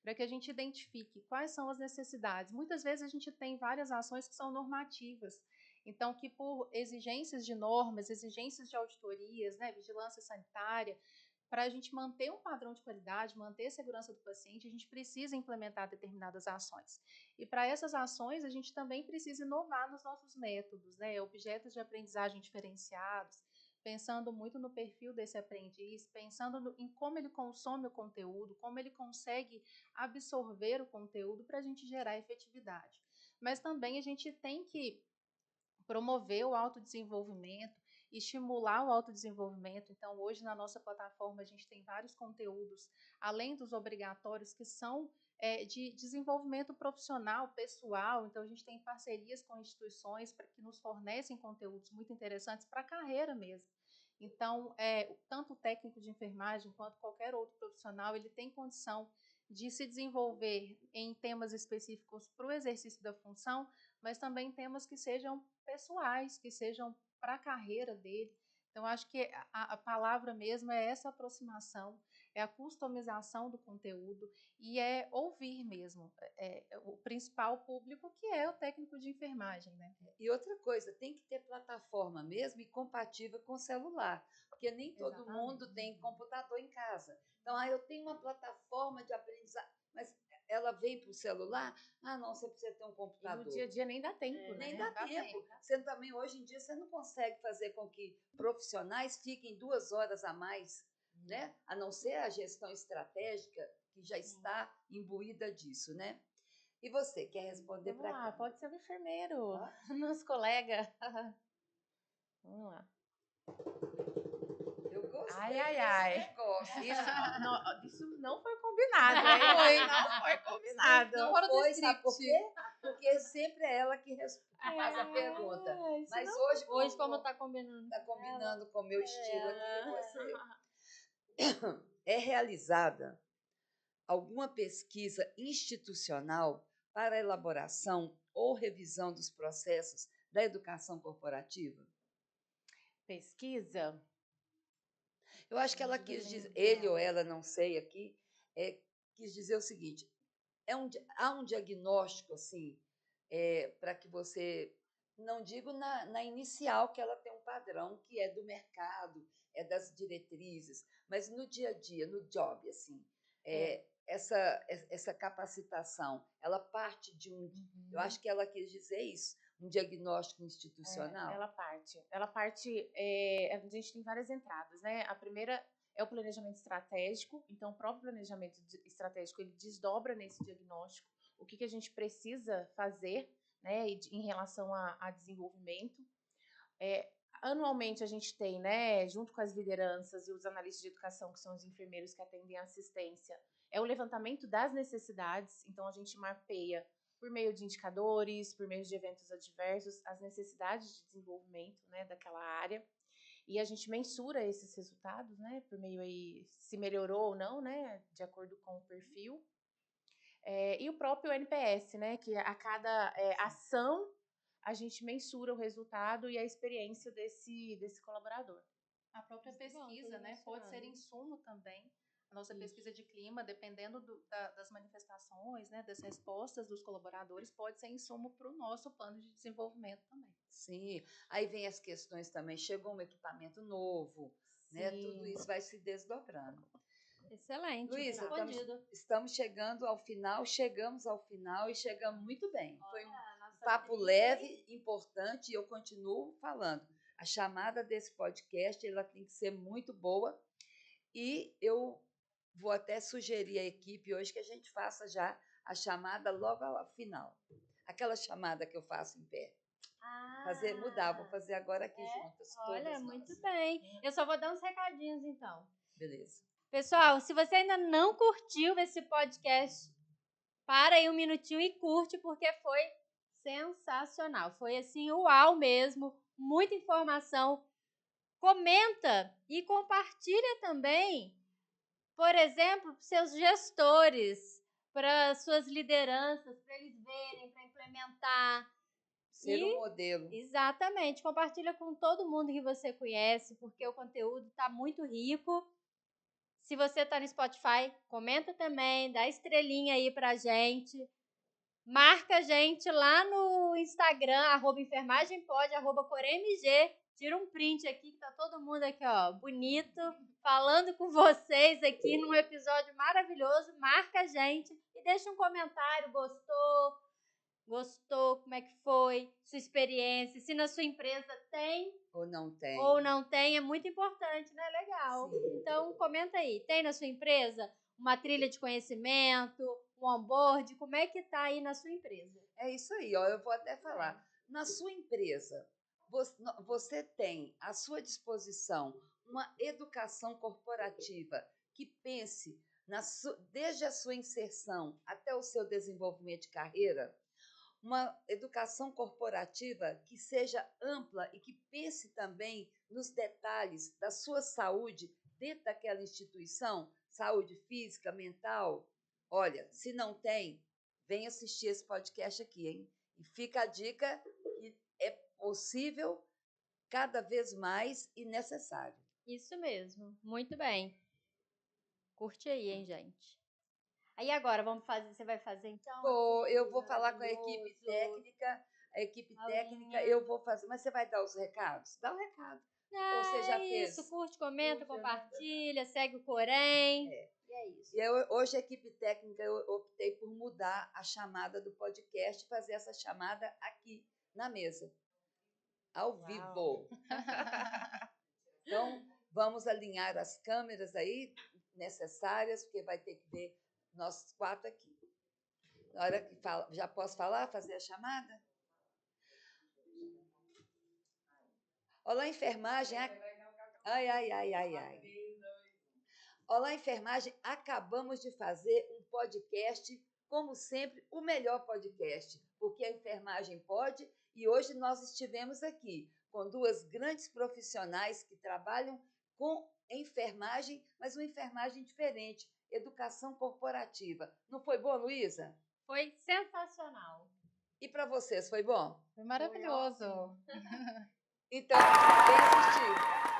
para que a gente identifique quais são as necessidades. Muitas vezes a gente tem várias ações que são normativas, então que por exigências de normas, exigências de auditorias, né, vigilância sanitária, para a gente manter um padrão de qualidade, manter a segurança do paciente, a gente precisa implementar determinadas ações. E para essas ações, a gente também precisa inovar nos nossos métodos, né? Objetos de aprendizagem diferenciados, pensando muito no perfil desse aprendiz, pensando em como ele consome o conteúdo, como ele consegue absorver o conteúdo para a gente gerar efetividade. Mas também a gente tem que promover o autodesenvolvimento, estimular o autodesenvolvimento. Então, hoje na nossa plataforma a gente tem vários conteúdos, além dos obrigatórios, que são de desenvolvimento profissional, pessoal. Então, a gente tem parcerias com instituições que nos fornecem conteúdos muito interessantes para a carreira mesmo. Então, tanto o técnico de enfermagem quanto qualquer outro profissional, ele tem condição de se desenvolver em temas específicos para o exercício da função, mas também temas que sejam pessoais, que sejam para a carreira dele. Então, acho que a palavra mesmo é essa aproximação, é a customização do conteúdo e é ouvir mesmo o principal público, que é o técnico de enfermagem, né? E outra coisa, tem que ter plataforma mesmo e compatível com o celular, porque nem todo mundo tem computador em casa. Então, eu tenho uma plataforma de aprendizagem, mas ela vem para o celular? Ah, não, você precisa ter um computador. E no dia a dia nem dá tempo, né? Nem dá tempo. Você também, hoje em dia, você não consegue fazer com que profissionais fiquem 2 horas a mais, né? A não ser a gestão estratégica, que já está imbuída disso, né? E você, quer responder Vamos para lá, quem? pode ser o enfermeiro, Ó. nosso colega. Vamos lá. Eu gostei Ai, desse ai. negócio. Isso não foi combinado, hein? Não foi combinado. Não Fora do foi, sabe por script. quê? Porque sempre é ela que faz a pergunta. Isso Mas não- hoje, Hoje, como tá combinando. tá combinando com o meu estilo aqui, você. Ah, É realizada alguma pesquisa institucional para a elaboração ou revisão dos processos da educação corporativa? pesquisa? Eu acho que ela quis dizer, ele ou ela, não sei aqui, quis dizer o seguinte: há um diagnóstico assim para que você, não digo na inicial que ela tem um padrão que é do mercado, é das diretrizes, mas no dia a dia, no job, assim, essa capacitação, ela parte de um, eu acho que ela quis dizer isso, um diagnóstico institucional. Ela parte, a gente tem várias entradas, né? A primeira é o planejamento estratégico, então o próprio planejamento estratégico, ele desdobra nesse diagnóstico o que a gente precisa fazer, né, em relação a desenvolvimento. Anualmente a gente tem, né, junto com as lideranças e os analistas de educação, que são os enfermeiros que atendem a assistência, é o levantamento das necessidades, então a gente mapeia por meio de indicadores, por meio de eventos adversos, as necessidades de desenvolvimento, né, daquela área, e a gente mensura esses resultados, né, por meio aí, se melhorou ou não, né, de acordo com o perfil. E o próprio NPS, né, que a cada ação a gente mensura o resultado e a experiência desse colaborador. A própria Muito bom, pesquisa, tô né, pode ser emocionada. insumo também. A nossa Isso. pesquisa de clima, dependendo das manifestações, né, das respostas dos colaboradores, pode ser insumo para o nosso plano de desenvolvimento também. Sim, aí vem as questões também, chegou um equipamento novo, né? Tudo isso vai se desdobrando. Excelente, Luísa, respondido. estamos chegando ao final, chegamos ao final e chegamos muito bem. Foi um Nossa papo trilha. leve, importante, e eu continuo falando. A chamada desse podcast, ela tem que ser muito boa, e eu vou até sugerir à equipe hoje que a gente faça já a chamada logo ao final. Aquela chamada que eu faço em pé. Mudar, vou fazer agora aqui juntas. Olha, todas muito nós. bem. Eu só vou dar uns recadinhos, então. Beleza. Pessoal, se você ainda não curtiu esse podcast, para aí um minutinho e curte, porque foi sensacional. Foi assim, uau mesmo. Muita informação. Comenta e compartilha também, por exemplo, para seus gestores, para suas lideranças, para eles verem, para implementar. Ser um modelo. Exatamente. Compartilha com todo mundo que você conhece, porque o conteúdo está muito rico. Se você está no Spotify, comenta também, dá estrelinha aí pra gente. Marca a gente lá no Instagram, @enfermagempod, @coremg. Tira um print aqui, que tá todo mundo aqui, ó, bonito, falando com vocês aqui num episódio maravilhoso. Marca a gente e deixa um comentário, gostou, como é que foi, sua experiência, se na sua empresa tem ou não tem, é muito importante, né? Legal. Sim. Então, comenta aí, tem na sua empresa uma trilha de conhecimento, um onboard, como é que tá aí na sua empresa? É isso aí, ó, eu vou até falar. Na sua empresa, você tem à sua disposição uma educação corporativa que pense desde a sua inserção até o seu desenvolvimento de carreira, uma educação corporativa que seja ampla e que pense também nos detalhes da sua saúde dentro daquela instituição, saúde física, mental. Olha, se não tem, vem assistir esse podcast aqui, hein? E fica a dica que é possível cada vez mais e necessário. Isso mesmo, muito bem. Curte aí, hein, gente? Aí agora, você vai fazer então? Eu vou falar com a equipe técnica, eu vou fazer, mas você vai dar os recados? Dá o recado. Ou você já fez? Isso, curte, comenta, compartilha, segue o Corém. E é isso. E hoje, a equipe técnica, eu optei por mudar a chamada do podcast e fazer essa chamada aqui na mesa, ao vivo. Então, vamos alinhar as câmeras aí necessárias, porque vai ter que ver nós 4 aqui. Na hora que fala, já posso falar, fazer a chamada? Olá, enfermagem. Ai, ai, ai, ai, ai. Olá, enfermagem. Acabamos de fazer um podcast, como sempre, o melhor podcast, porque a enfermagem pode, e hoje nós estivemos aqui com duas grandes profissionais que trabalham com enfermagem, mas uma enfermagem diferente, educação corporativa. Não foi bom, Luísa? Foi sensacional. E para vocês, foi bom? Foi maravilhoso. Então, vem assistir.